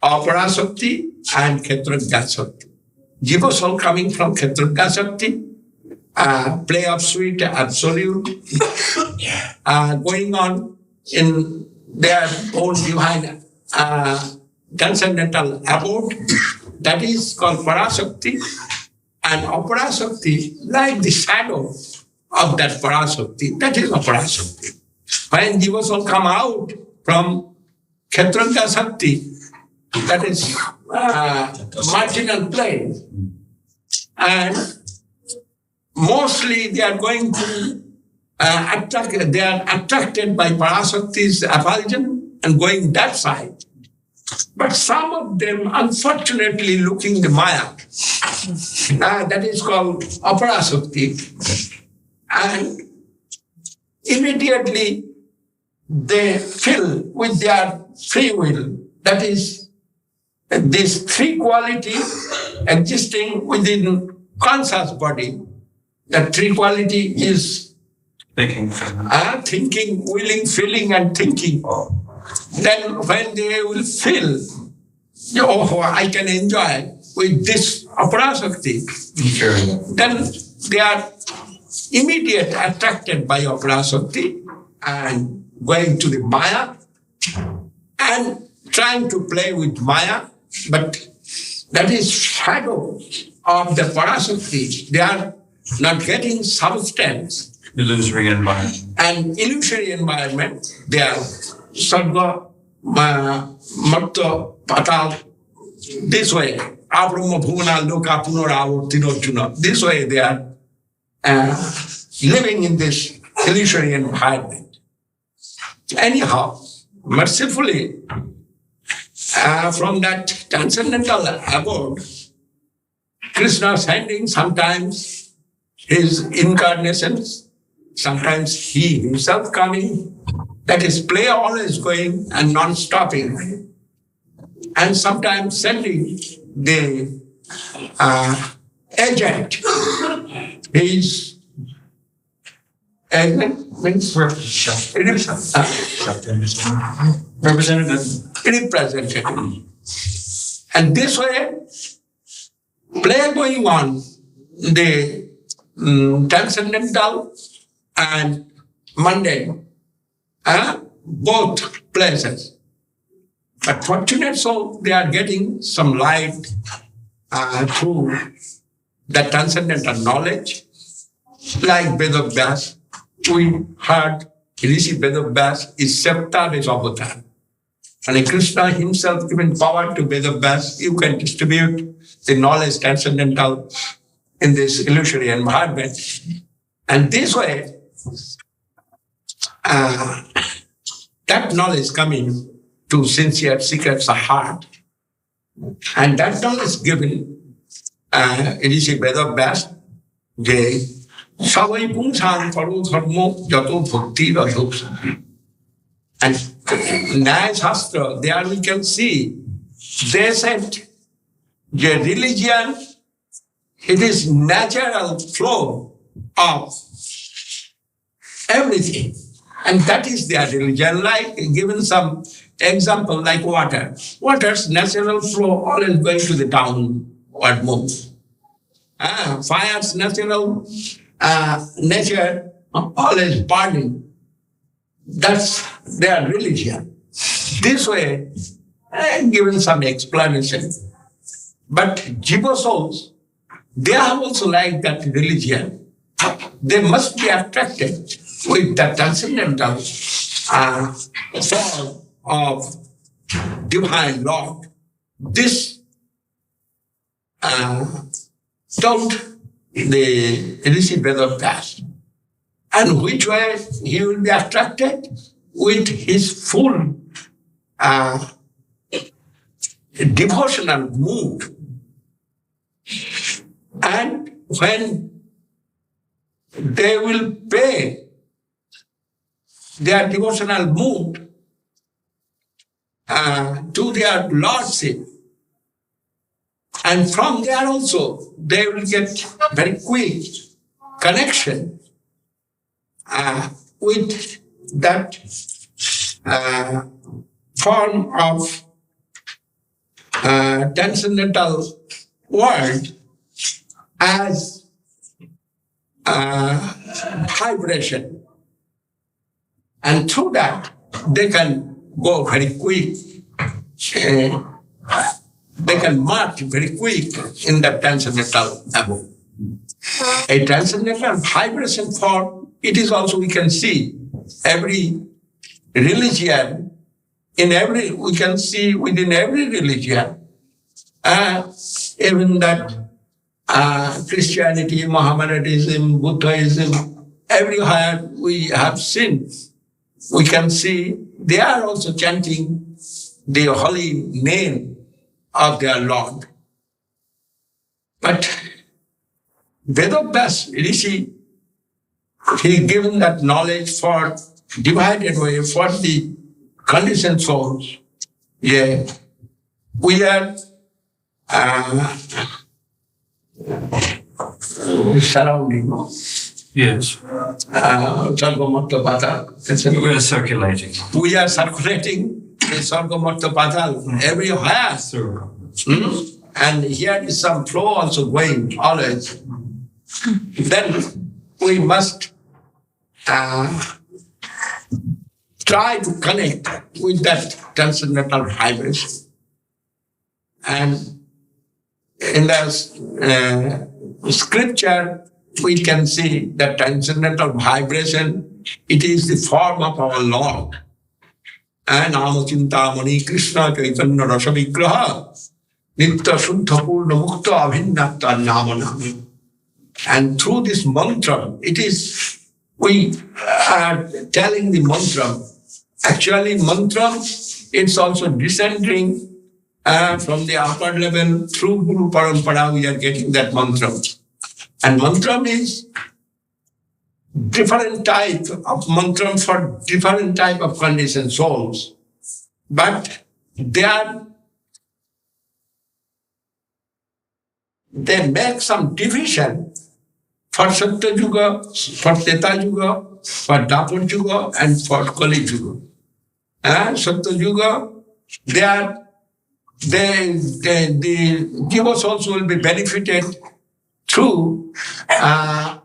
Aparasakti, and Khetra Shakti. Jiva soul coming from Khetra Shakti, play of sweet absolute, going on in their own divine transcendental abode, that is called Parasakti, and Aparasakti, like the shadow of that Parasakti, that is Aparasakti. When Jiva soul come out from Khetranga Shakti, that is marginal plane, and mostly they are going to they are attracted by Parasakti's effulgence and going that side. But some of them, unfortunately, looking the Maya, that is called Aparasakti, and immediately they fill with their free will. That is, this three quality existing within conscious body. That three quality is thinking, willing, feeling, and thinking. Then when they will feel, oh, I can enjoy with this Aparasakti, then they are immediately attracted by Aparasakti and going to the Maya and trying to play with Maya, but that is shadow of the Parasakti. They are not getting substance. Illusory environment. And illusory environment, they are Sarga, Marta, Patal, this way. Abrahma Bhuvana Loka Punara Tinojuna. This way they are living in this illusory environment. Anyhow, mercifully, from that transcendental abode, Krishna sending sometimes his incarnations, sometimes he himself coming, that is play always going and non-stopping, and sometimes sending the agent. His agent means representative. And this way, play going on, the transcendental and mundane, both places. But fortunate soul, they are getting some light through the transcendental knowledge, like Vedabhyas. We heard Rishi Vedabhyas is Septa avatar. And Krishna himself given power to Vedas, you can distribute the knowledge transcendental in this illusory environment. And this way, that knowledge coming to sincere seekers of heart. And that knowledge given, it is a Vedas, যে সবাই পুংসাং পরো ধর্ম যত ভক্তি Rajak. And Nyaya Shastra, there we can see, they said, the religion, it is natural flow of everything. And that is their religion. Like, given some example, like water. Water's natural flow always going to the downward move. Fire's natural nature always burning. That's their religion. This way, given some explanation. But Jiva souls, they have also like that religion. They must be attracted with the transcendental form of divine Lord. This told the Rishi Vedas. And which way he will be attracted? With his full devotional mood. And when they will pay their devotional mood to their lordship, and from there also they will get very quick connection with that form of transcendental world as vibration. And through that, they can go very quick. They can march very quick in the transcendental abode. A transcendental vibration form, it is also, we can see every religion, we can see within every religion, even that Christianity, Mohammedanism, Buddhism, everywhere we have seen, we can see they are also chanting the holy name of their Lord. But Vedas Rishi, he given that knowledge for divided way for the conditioned souls. Yeah, we are surrounding. Yes. We are circulating. We are circulating in Sargamarta Patal everywhere. And here is some flow also going always. Then we must try to connect with that transcendental vibration. And in the scripture, we can see that transcendental vibration, it is the form of our Lord. And Namachintamani Krishna Chaitanya Rasa Vigraha Nitya Shuddha Purna Mukta Abhinnatta Namanami. And through this mantra, it is, we are telling the mantra. Actually, mantra, it's also descending from the upper level through Guru Parampara, we are getting that mantra. And mantra means different type of mantra for different type of conditioned souls. But they make some division for Satya Yuga, for Treta Yuga, for Dapur Yuga, and for Kali Yuga. Satya Yuga, the givers also will be benefited through a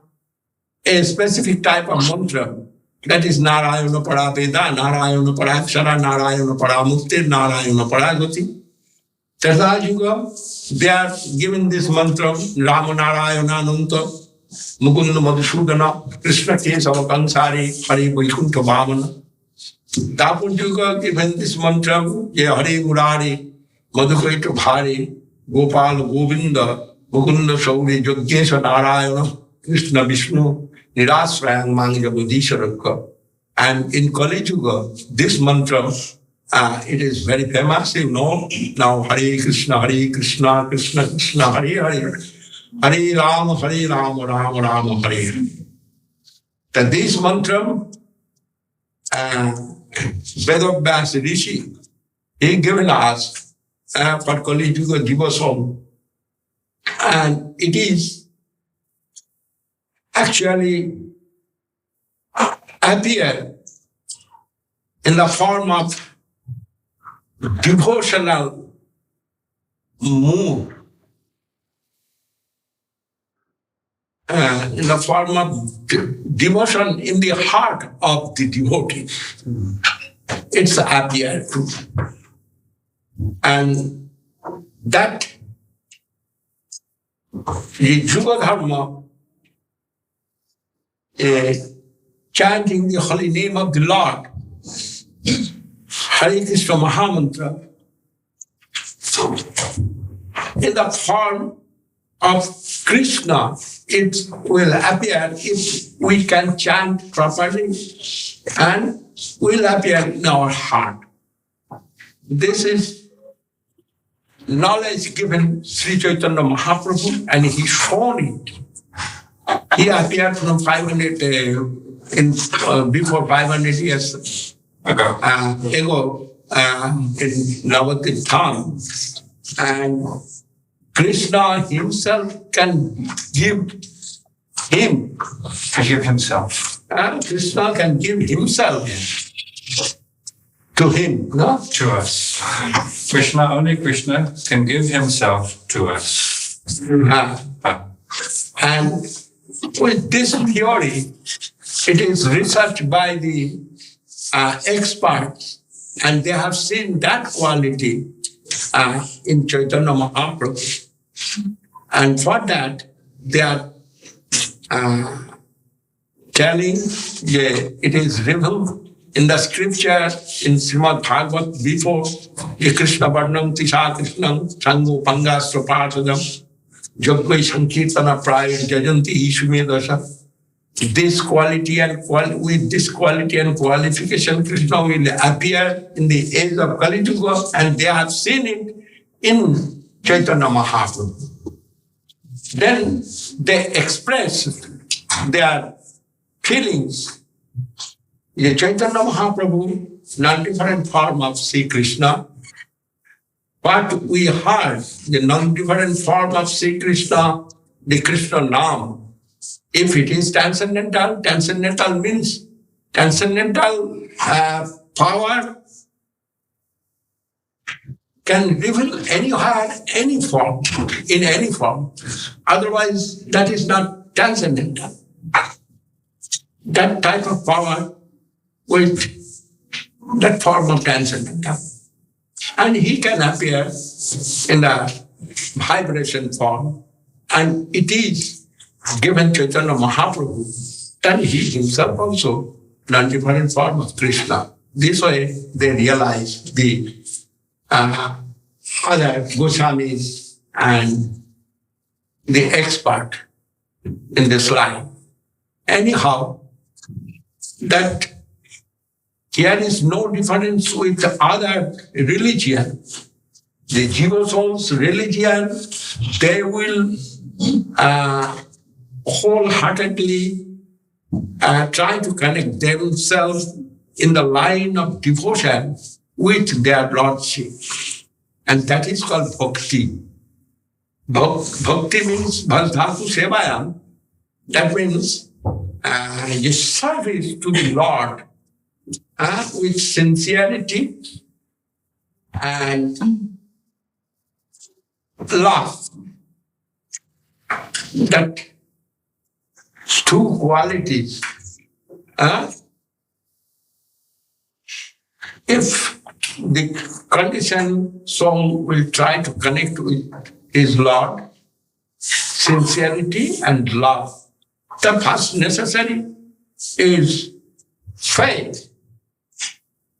specific type of mantra. That is Narayana Para Veda, Narayana Para Akshara, Narayana Para Mukti, Narayana Para Gati. Treta Yuga, they are given this mantra, Rama Narayana Ananta, Mukunda Madhusudana, Krishna Kesava Kansari, Hari Vaikuntha Bhavana. Dapur Juga given this mantra, Ye Hare Murari, Madhukaita Bhari, Gopal Govinda, Mukunda Sauri, Yogesha Narayana, Krishna Vishnu, Nirasrayang Manga Bodhisharaka. And in Kali Yuga, this mantra, it is very famous, you know. Now Hare Krishna, Krishna Krishna, Hare Hare, Hare Rama, Rama Rama, Hare. That this mantra, Vedabhyas Rishi, he given us for Kali Yuga Divasam. And it is actually appear in the form of devotional mood, in the form of devotion in the heart of the devotee. It's appear too. And that the Yuga Dharma, chanting the holy name of the Lord, Hare Krishna Mahamantra, in the form of Krishna, it will appear if we can chant properly and will appear in our heart. This is knowledge given Sri Chaitanya Mahaprabhu, and he shown it. He appeared from 500 before 500 years ago in Navadvip Dham, and Krishna himself can give him. To give himself. Krishna can give himself to him, no? To us. Only Krishna can give himself to us. And with this theory, it is researched by the experts, and they have seen that quality in Chaitanya Mahaprabhu. And for that, they are telling, it is revealed in the scripture in Srimad Bhagavat before, Krishna Varnam Tisha Krishnam Sango Pangastra Partadam Jogvai Sankirtana Praya Jajanti Ishume Dasha. This quality and with this quality and qualification, Krishna will appear in the age of Kali Yuga, and they have seen it in Chaitanya Mahaprabhu. Then they express their feelings. The Chaitanya Mahaprabhu, non-different form of Sri Krishna. But we heard the non-different form of Sri Krishna, the Krishna Nam. If it is transcendental, transcendental means transcendental power can reveal anywhere, any form, in any form. Otherwise, that is not transcendental. That type of power with that form of transcendental. And he can appear in the vibration form, and it is given Chaitanya Mahaprabhu, and he himself also non-different form of Krishna. This way they realize the other Goswamis and the expert in this line. Anyhow, that there is no difference with other religion. The Jiva Souls religion, they will wholeheartedly try to connect themselves in the line of devotion with their Lordship. And that is called Bhakti. Bhakti means Bhadhatu Sevayam. That means the service to the Lord with sincerity and love. That two qualities. If the conditioned soul will try to connect with his Lord, sincerity and love. The first necessary is faith.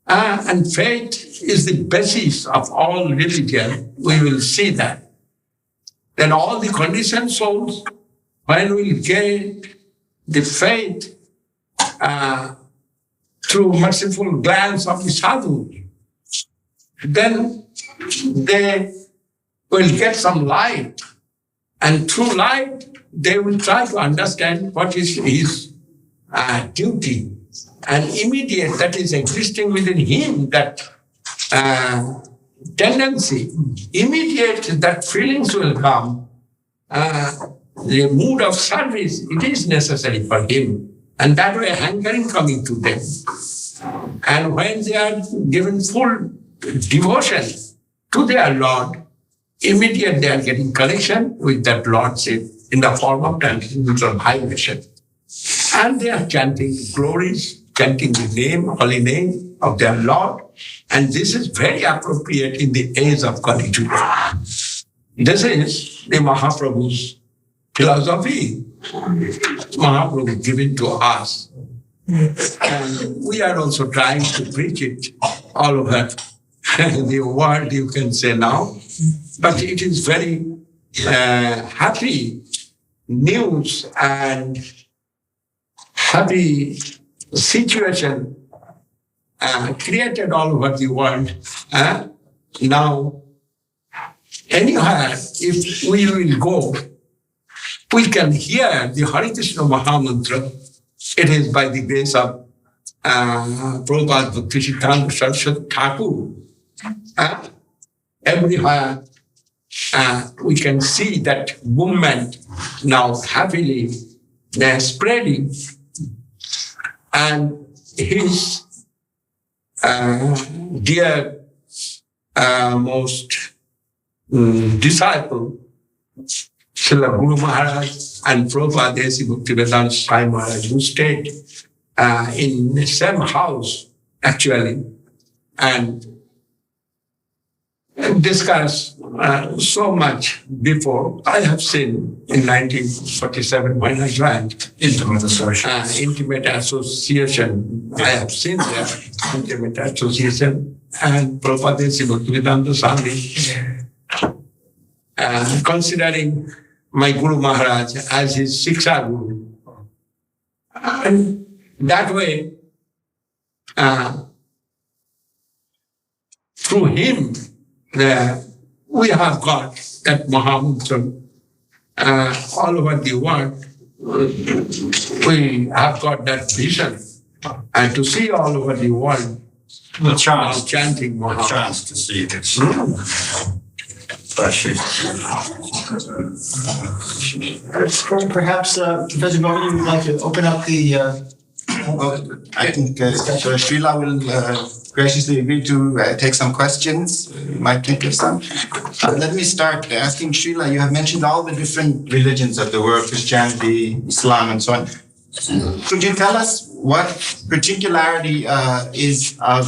And faith is the basis of all religion. We will see that. Then all the conditioned souls, when we get the faith through merciful glance of the sadhu, then they will get some light. And through light, they will try to understand what is his duty. And immediate that is existing within him, that tendency, immediate that feelings will come. The mood of service, it is necessary for him. And that way hankering coming to them. And when they are given full devotion to their Lord, immediately they are getting connection with that Lordship in the form of transcendental vibration. And they are chanting glories, chanting the name, holy name of their Lord. And this is very appropriate in the age of Kali Yuga. This is the Mahaprabhu's philosophy. Mahaprabhu given to us. And we are also trying to preach it all over the world, you can say now. But it is very happy news and happy situation created all over the world. Now, anywhere, if we will go, we can hear the Hare Krishna Mahamantra. It is by the grace of Prabhupada Bhakti Siddhanta Saraswati Thakur. Everywhere we can see that movement now happily spreading. And his dear most disciple, Srila Guru Maharaj and Prabhupada Desi Bhaktivedanta Swami Maharaj, who stayed in the same house, actually, and discussed so much before. I have seen in 1947 when I joined Intimate Association. I have seen their Intimate Association and Prabhupada Desi Bhaktivedanta Swami, considering my Guru Maharaj as his Shiksha Guru. And that way, through him, we have got that Mahamantra all over the world. We have got that vision. And to see all over the world, the chance, chanting Mahamantra. The chance to see it. Perhaps, Professor Govinda, you would like to open up the... Well, I think Srila will graciously agree to take some questions. You might think of some. Let me start asking Srila, you have mentioned all the different religions of the world, Christianity, Islam, and so on. Could you tell us what particularity is of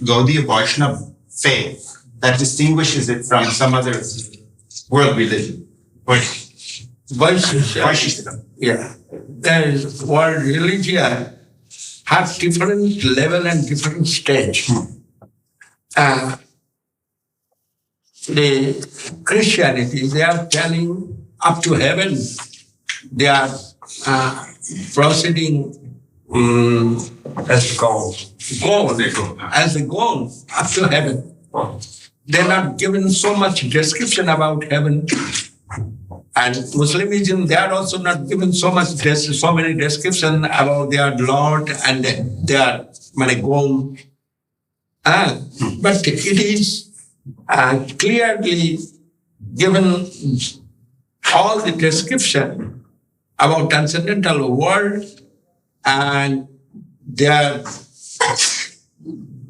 Gaudiya Vaishnava faith that distinguishes it from some other world religion? Vaishnava. Yeah. There is world religion has different level and different stage. The Christianity, they are telling up to heaven. They are proceeding as the goal. As a goal up to heaven. They're not given so much description about heaven. And Muslimism, they are also not given so many description about their Lord and their goal. But it is clearly given all the description about transcendental world and their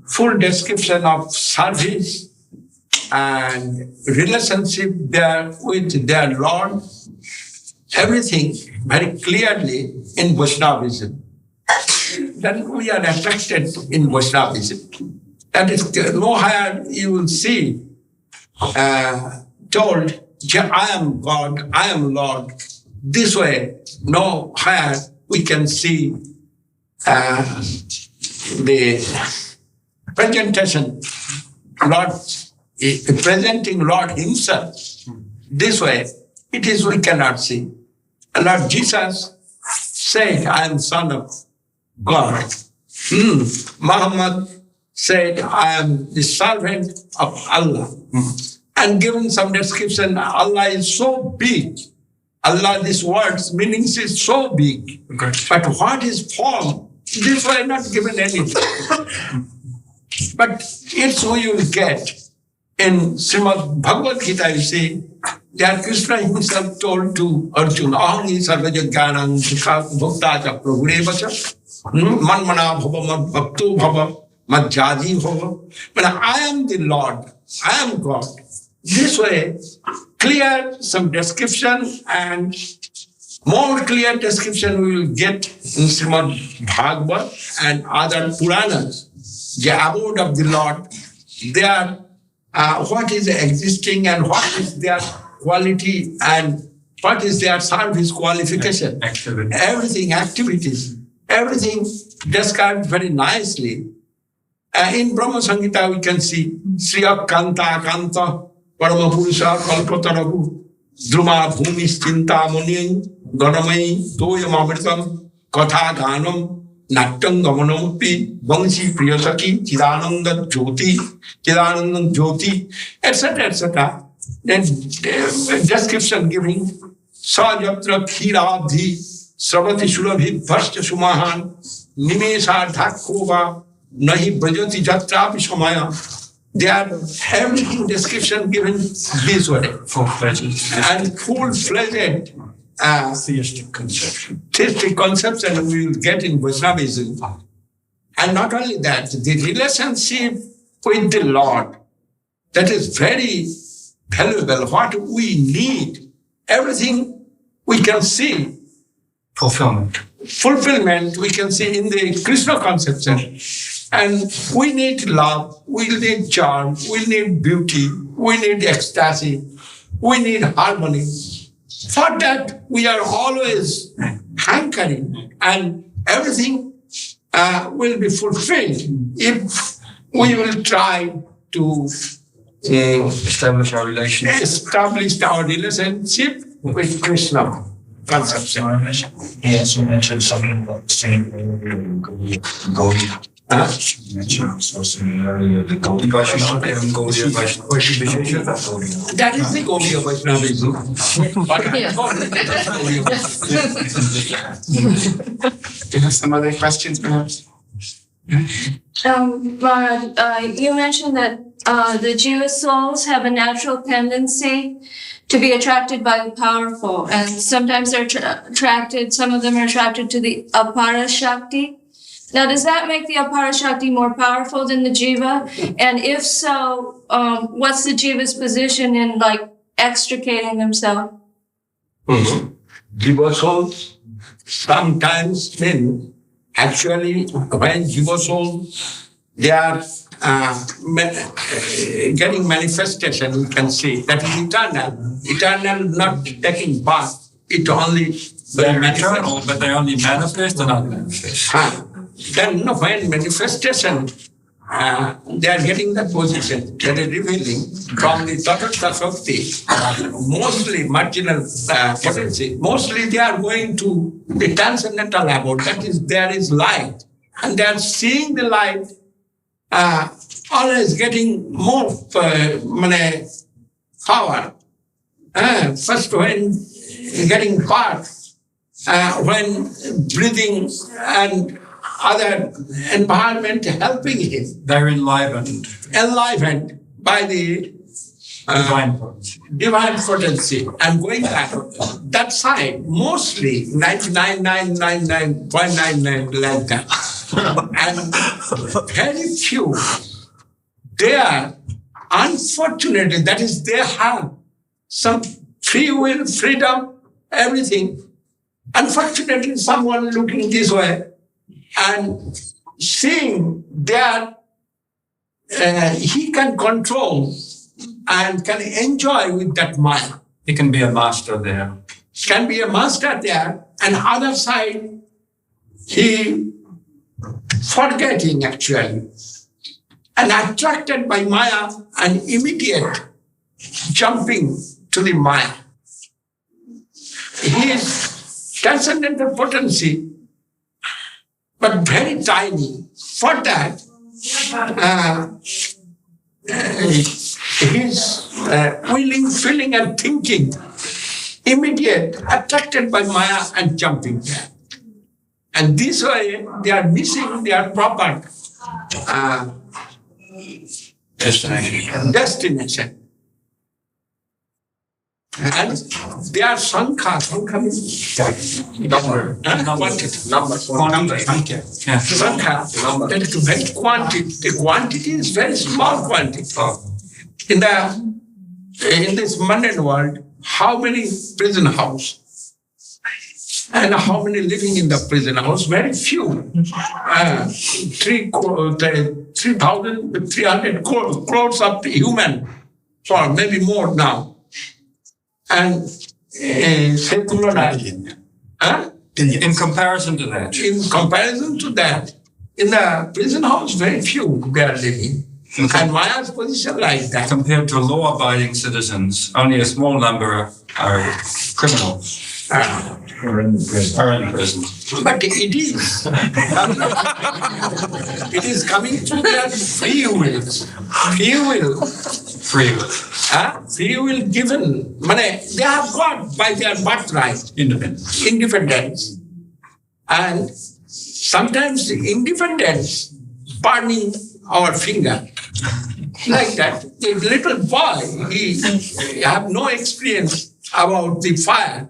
full description of service and relationship there with their Lord, everything very clearly in Vaishnavism. Then we are attracted in Vaishnavism. That is, no higher you will see told, I am God, I am Lord. This way, no higher we can see the presentation, Lord, presenting Lord Himself this way, it is we cannot see. And Lord Jesus said, I am Son of God. Muhammad said, I am the servant of Allah. And given some description, Allah is so big. Allah, this word's meanings is so big. But what is form? This way not given anything. But it's who you will get. In Srimad Bhagavad Gita, you see, that Krishna himself told to Arjuna, Aham sarvajagyanam sukha bhakta prabhurevacha manmana bhava mad bhakto bhava mad jadi bhava. But I am the Lord, I am God. This way, clear some description and more clear description we will get in Srimad Bhagavad and other Puranas. The abode of the Lord, they are what is existing and what is their quality and what is their service qualification. Activity. Everything, activities, everything described very nicely. In Brahma Samhita we can see Sriya Kanta Kanta Parama Purusha Kalpatarahu Druma Bhumi Stinta Muni Ganamai Toyam Amritam Katha Ganam Nattang Gamanampi, Bangsi Priyasaki, Chidananda Jyoti, etc., etc. Then description giving Sajatra Khirabdhi, Sravati Surabhi, Bhashta Sumahan, Nimesha Dhakova, Nahi Bhajati Jatra Vishamaya. They are everything description given this way. Full-fledged. And full-fledged Theistic conception. theistic conception we will get in Vaishnavism. And not only that, the relationship with the Lord, that is very valuable. What we need, everything we can see. Fulfillment we can see in the Krishna conception. And we need love, we need charm, we need beauty, we need ecstasy, we need harmony. For that, we are always hankering, and everything will be fulfilled if we will try to Establish our relationship. establish our relationship with Krishna conception. He also mentioned something about the same Gaudiya. You mentioned something earlier, the Gaudiya. That is the Gaudiya Vaishnavism. But Do you have some other questions, perhaps? Maharaj, you mentioned that the Jiva souls have a natural tendency to be attracted by the powerful, and sometimes they're attracted, some of them are attracted to the Apara Shakti. Now, does that make the Apara Shakti more powerful than the Jiva? And if so, what's the Jiva's position in extricating himself? Jiva souls sometimes mean actually when Jiva souls they are getting manifestation, you can see that is eternal not taking birth, it only They're eternal, but they only manifest or not manifest. Then when manifestation, they are getting that position, they are revealing from the Tathagata Shakti, mostly marginal potency, mostly they are going to the transcendental abode, that is, there is light, and they are seeing the light, always getting more power. First when getting birth, when breathing and other environment helping him. They're enlivened. Enlivened by the divine potency. And going back, that side, mostly 99.9999 like that. And very few, they are unfortunately, that is, they have some free will, freedom, everything. Unfortunately, someone looking this way and seeing that he can control and can enjoy with that mind. He can be a master there. Can be a master there, and other side, he forgetting actually. and attracted by Maya and immediate jumping to the Maya. He is transcendental potency, but very tiny. For that, his willing, feeling, and thinking, immediate, attracted by Maya and jumping there. And this way, they are missing their proper destination. And they are Sankha means number, quantity, number. Sankha, that is very quantity. The quantity is very small quantity. In this mundane world, how many prison house? And how many living in the prison house? Very few. 3,300 crores of human, or maybe more now. And in comparison to that. In comparison to that, in the prison house, very few they are living. And Maya's position like that. Compared to law-abiding citizens, only a small number are criminals. Are in prison. But it is coming to their free will. Free will given. They have got by their birthright independence. And sometimes the independence burning our finger. Like that. A little boy, he have no experience about the fire.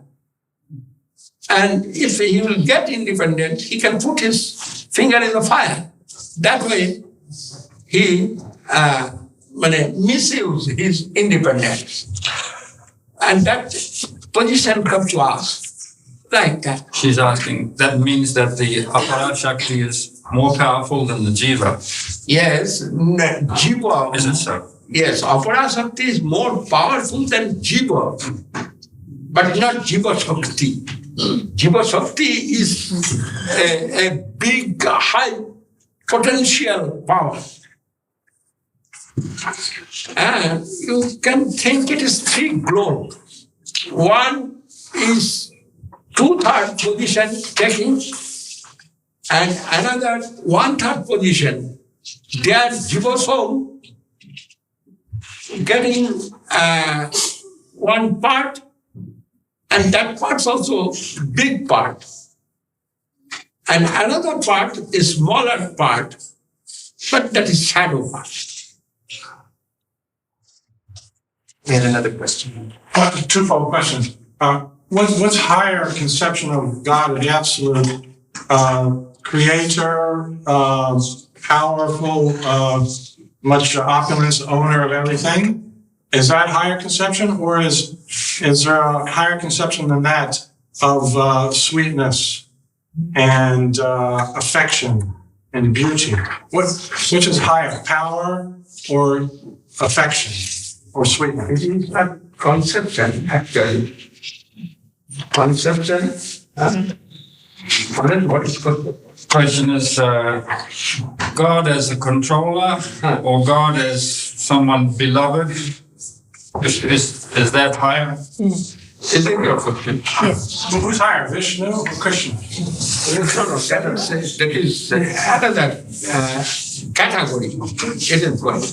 And if he will get independent, he can put his finger in the fire. That way, he misuse his independence. And that position comes to us like that. She's asking, that means that the Apara Shakti is more powerful than the Jiva. Yes, Jiva. Is it so? Yes, Apara Shakti is more powerful than Jiva, but not Jiva Shakti. Jiva Shakti is a big, high potential power. And you can think it is three globes. One is 2/3 position taking, and another 1/3 position. They are Jiva Soul getting one part, and that part's also big part. And another part is smaller part, but that is shadow part. And another question. Twofold question. What's higher conception of God, the absolute creator, powerful, much opulence, owner of everything? Is that higher conception, or is there a higher conception than that of sweetness and affection and beauty? Which is higher, power or affection or sweetness? It is not conception, actually. Conception. What is conception? Question is, God as a controller or God as someone beloved? Is that higher? Is it your question? Yes. Who's higher, Vishnu or Krishna? No, that is another category. It is going.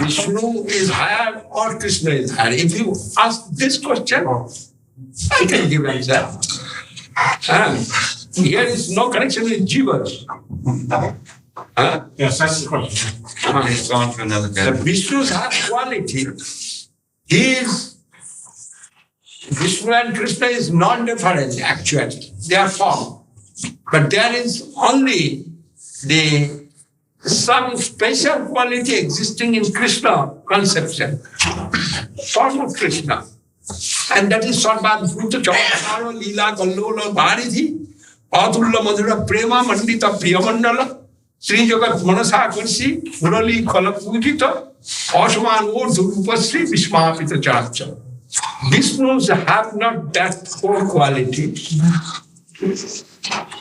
Vishnu is higher or Krishna is higher. If you ask this question, I can give answer. Here is no connection with jivas. Yes, that's the question. It's on to another The category. Vishnu's have quality. Vishnu and Krishna is non-different actually. They are form. But there is only some special quality existing in Krishna conception. Form of Krishna. And that is Sarvadbhuta Chautara Leela Kallola Bharidhi Atulla Madhura Prema Mandita Priyamandala Sri Jagat Manasa Kursi Murali Kalapujita Osman Urdu Rupasri Vishmapita Chacha. Vishnus have not that core quality.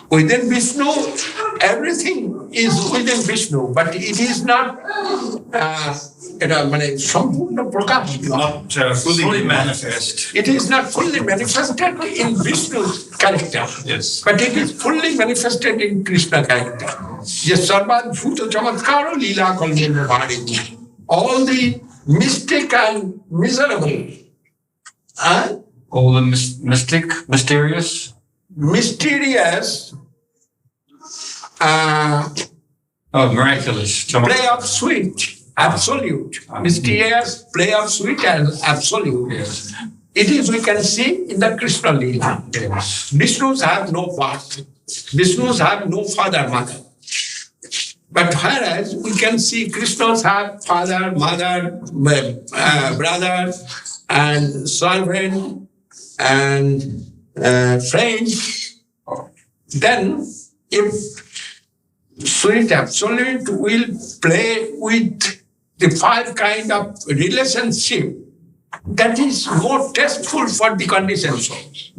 Within Vishnu, everything is within Vishnu, but it is not Fully manifest. It is not fully manifested in Vishnu's character, Yes. but it is fully manifested in Krishna character. Yes, Sarvadbhuta Chamatkaro Leela Kalmena Bharati. All the mystic and miserable, All the mysterious. mysterious Miraculous. play of sweet, absolute. Mysterious play of sweet and absolute. Yes. It is, we can see in the Krishna Leela. Yes. Vishnus have no part. Vishnus have no father, mother. But whereas we can see Krishnas have father, mother, brother, and servant, and friend. Then if sweet absolute will play with the 5 kind of relationship, that is more tasteful for the conditioned souls.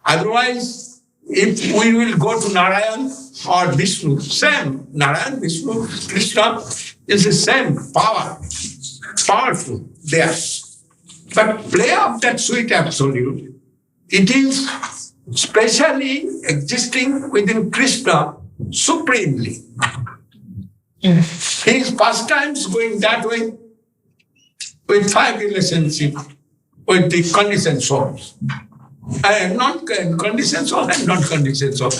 Otherwise, if we will go to Narayan or Vishnu, same. Narayan, Vishnu, Krishna is the same power, powerful there. But play of that sweet absolute, it is specially existing within Krishna supremely. His pastimes going that way with 5 relationships with the conditioned souls. Not conditioned soul and not conditioned soul.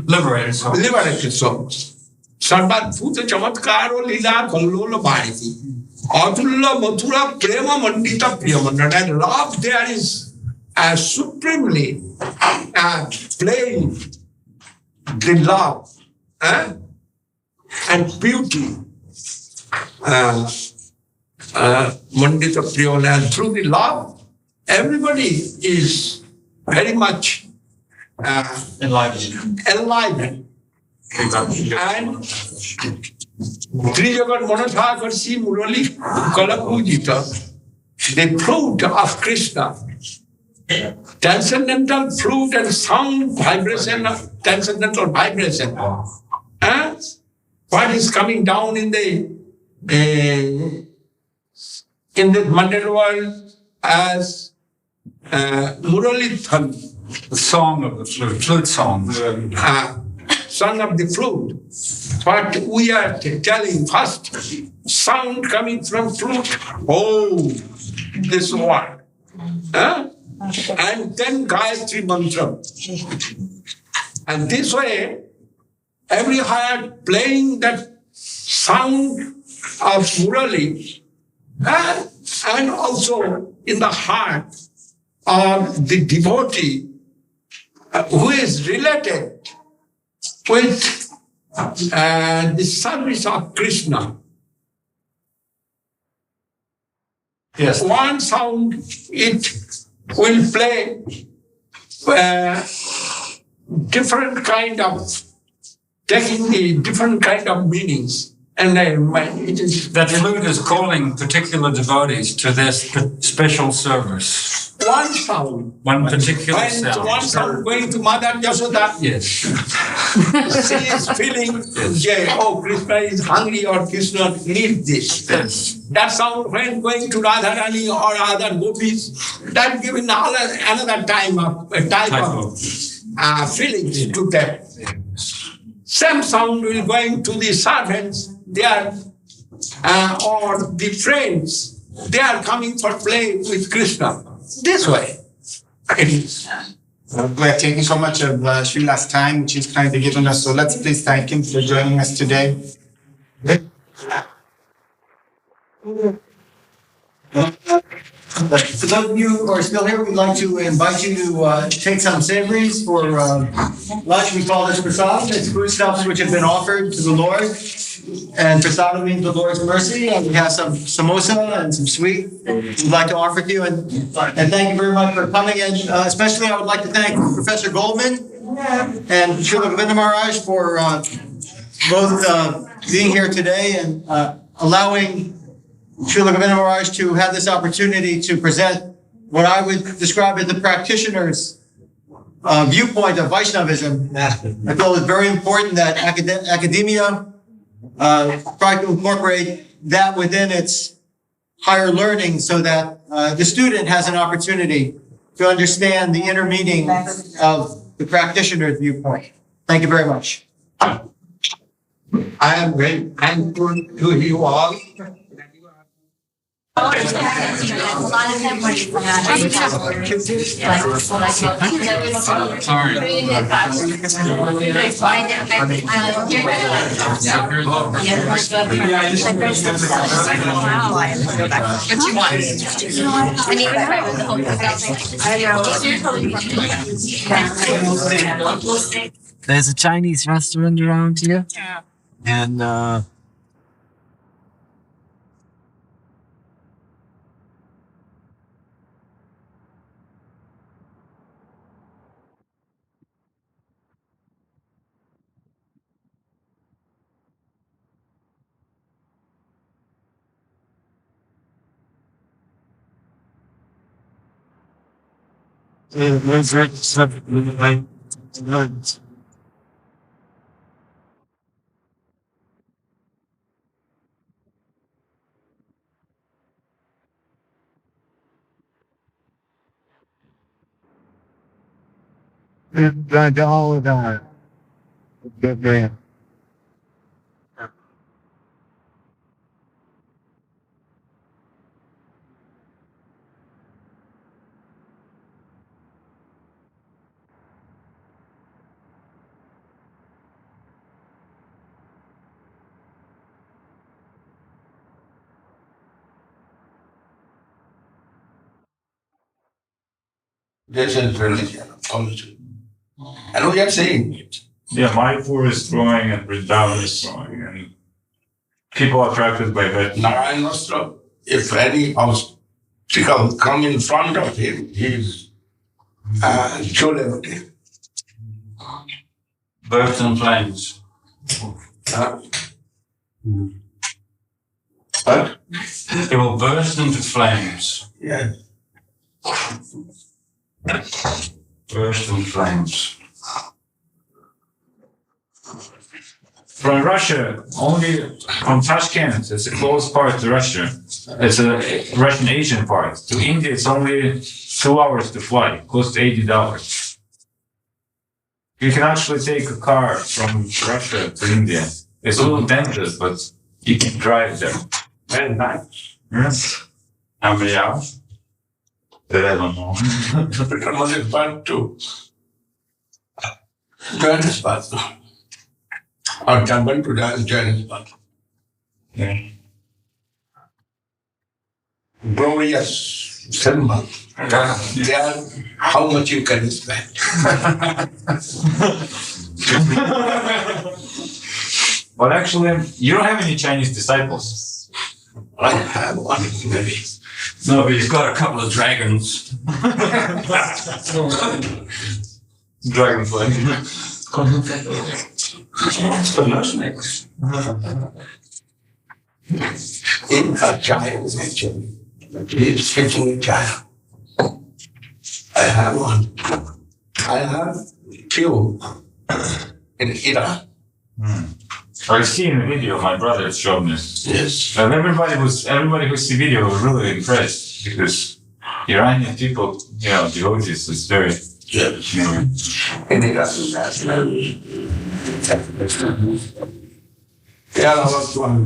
Liberated soul. Liberated souls. Sarvadbhuta Chamatkaro Leela Kallola Bharati. Atulla Mathura Prema Mandita Priyamanda. That love there is supremely playing the love and beauty. Mandita Priyamanda. And through the love, everybody is very much enlivened. And Trijagat Manathakarsi Murali Kalapujita, the fruit of Krishna, transcendental fruit and sound vibration of transcendental vibration. What is coming down in the mundane world as Muralithan, The song of the flute song. Song of the flute. What we are telling first, sound coming from flute, this one. And then Gayatri Mantra. And this way, every heart playing that sound of Murali, and also in the heart of the devotee who is related with the service of Krishna. Yes. One sound, it will play different kind of, taking the different kind of meanings. And it is That flute is calling particular devotees to their special service. one sound. One particular When sound. one sound going to Mother Yashoda, Yes. she is feeling, Krishna is hungry or Krishna needs this. Yes. That sound when going to Radharani or other gopis, that giving another type of feelings to them. Same sound will going to the servants, they are, or the friends, they are coming for play with Krishna. This way. It is. We're taking so much of Srila's time, which he's kindly given us. So let's please thank him for joining us today. For those of you who are still here, we'd like to invite you to take some savories for lunch. We call this prasad. It's foodstuffs which have been offered to the Lord. And prasad means the Lord's mercy. And we have some samosa and some sweet we'd like to offer to you. And thank you very much for coming. And especially I would like to thank Professor Goldman and Srila Govinda Maharaj for both being here today and allowing Srila Govinda Maharaj to have this opportunity to present what I would describe as the practitioner's viewpoint of Vaishnavism, I feel it's very important that academia try to incorporate that within its higher learning so that the student has an opportunity to understand the inner meaning of the practitioner's viewpoint. Thank you very much. I am very thankful to you all. There's a Chinese restaurant around here. And all of that. This is religion, obviously. And we are saying it. Yeah, Mayapur is growing and Vrindavan is growing, and people are attracted by that. Narayan Vastra, if any obstacle come in front of him, he's true devotee. Birds and flames. But It will burst into flames. yeah, Burst in flames. From Russia, only from Tashkent, it's a close part to Russia. It's a Russian Asian part. To India, it's only 2 hours to fly, close to $80. You can actually take a car from Russia to India. It's a little dangerous, but you can drive there. very nice. Yes. How many hours? That I don't know. Because was it part to Johannesburg. Or Durban to Johannesburg. Yeah. Glorious cinema. They are how much you can expect. But actually, you don't have any Chinese disciples. I have one maybe. No, but he's got a couple of dragons. Dragonfly. But no snakes. In a child actually. He is catching a child. I have one. I have few in Iran. I've seen the video. My brother showed me. Yes. And everybody who see video was really impressed because Iranian people, devotees, is very. Yes. In Iran, they are about one.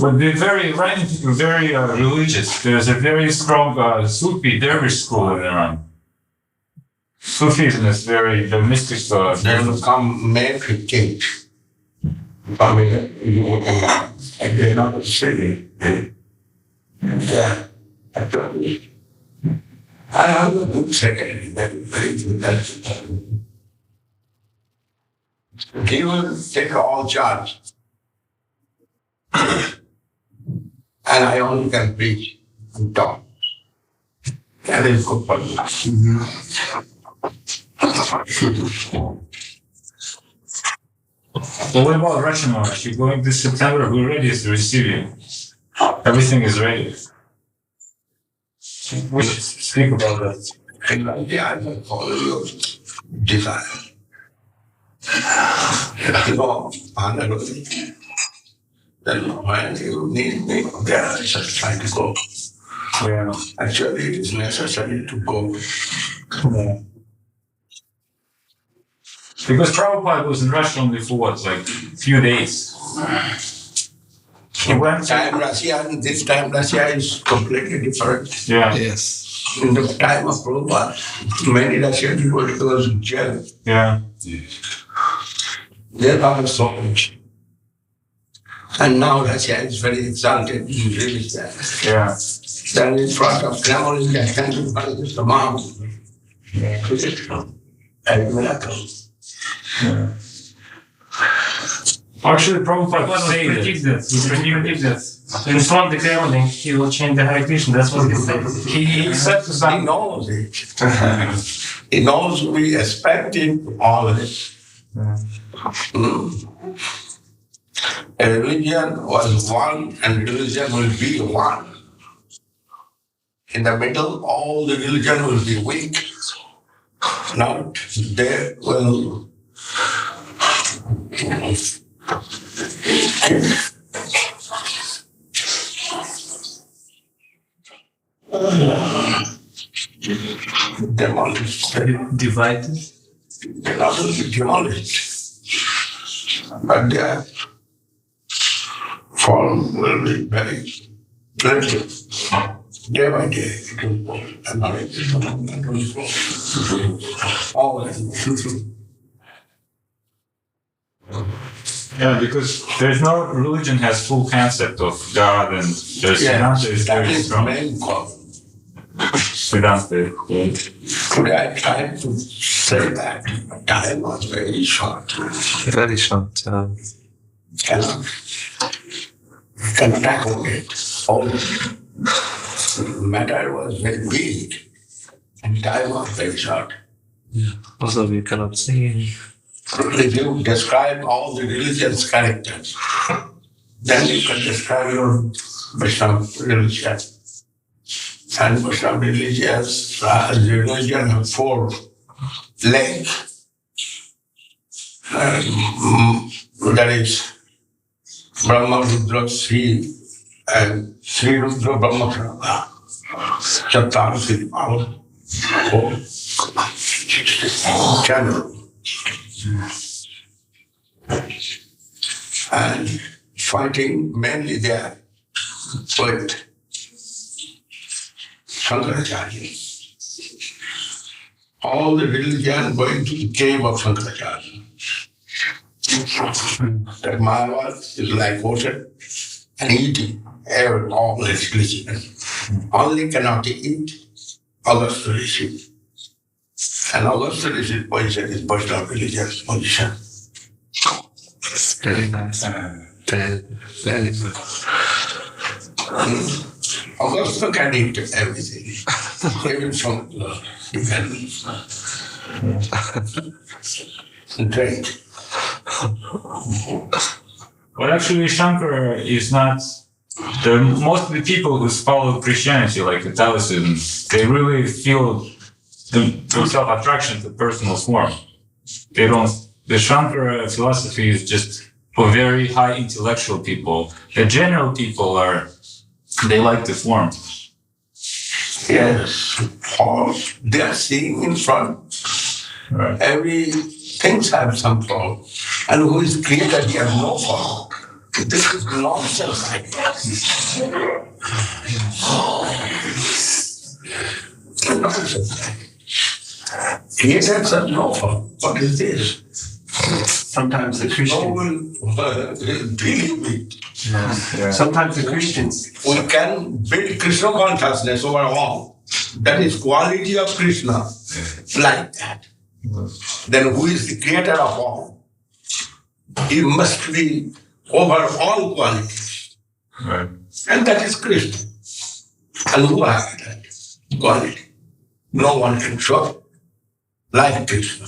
But they're Iranian people, very religious. There's a very strong Sufi dervish school in Iran. Sufism is the mystic. They will come May 15th. Again, not a city. Yeah. I have a good second. He will take all charge. And I only can preach and talk. That is good for me. Well, what about Russian Maharaj? You're going this September, we're ready to receive you. Everything is ready. We should speak about that. And the other follow your desire. Then when you need me, there I just try to go. Yeah. Actually, it is necessary to go. Yeah. Because Prabhupada was in Russia only for what, like a few days. He went Time Russia, and this time Russia is completely different. Yeah. Yes. In the time of Prabhupada, many Russian people go to jail. Yeah. There are so much. And now Russia is very exalted in religion. Yeah. Then in front of Kremlin, they can do the mom. And miracles. Yeah. Actually, Prabhupada said predict that. He predict that. In front of the Kremlin, he will change the Hare Krishna. That's what he said. he said to He some. knows it. He knows we expect him always. A religion was one and religion will be one. In the middle, all the religion will be weak. Not there will demolished. Divided. They not will be demolished, but their form will be very primitive. Day by day, it will go. And it will go. Always. Yeah, because there's no religion has full concept of God, and there's Vedanta is that very is the strong. main cause. Vedanta. Today I tried to say that, but time was very short. Very short. Cannot tackle it. All matter was very big, and time was very short. Also, we cannot see. If you describe all the religious characters, then you can describe your Vaishnava religion. And Vaishnava religion have 4 legs. That is Brahma, Rudra, Sri, and Sri Rudra Brahma Chatar Sri Power. Channel. And fighting mainly there with Shankaracharya. All the religion going to the cave of Shankaracharya. That Mahabharata is like ocean and eating all its religion. Only cannot eat Augusta Rishi. And Augusta Rishi's position is Vaishnava religious position. Very nice. Very, very good. Augusta can eat everything. Even from you can drink. But actually, Shankar is not. Most of the people who follow Christianity, like Catholicism, they really feel themselves attraction to personal form. They don't. The Shankara philosophy is just for very high intellectual people. The general people they like the form. Yes, all they are seeing in front. Right. Every things have some form. And who is created, he has no form. This is nonsense idea. Nonsense. Creators have no form. What is this? Sometimes the No Christians, one believe it. sometimes the Christians, We can build Krishna consciousness over all. That is quality of Krishna. Like that. Then who is the creator of all? He must be over all qualities. Right. And that is Krishna. And who has that quality? No one can show like Krishna.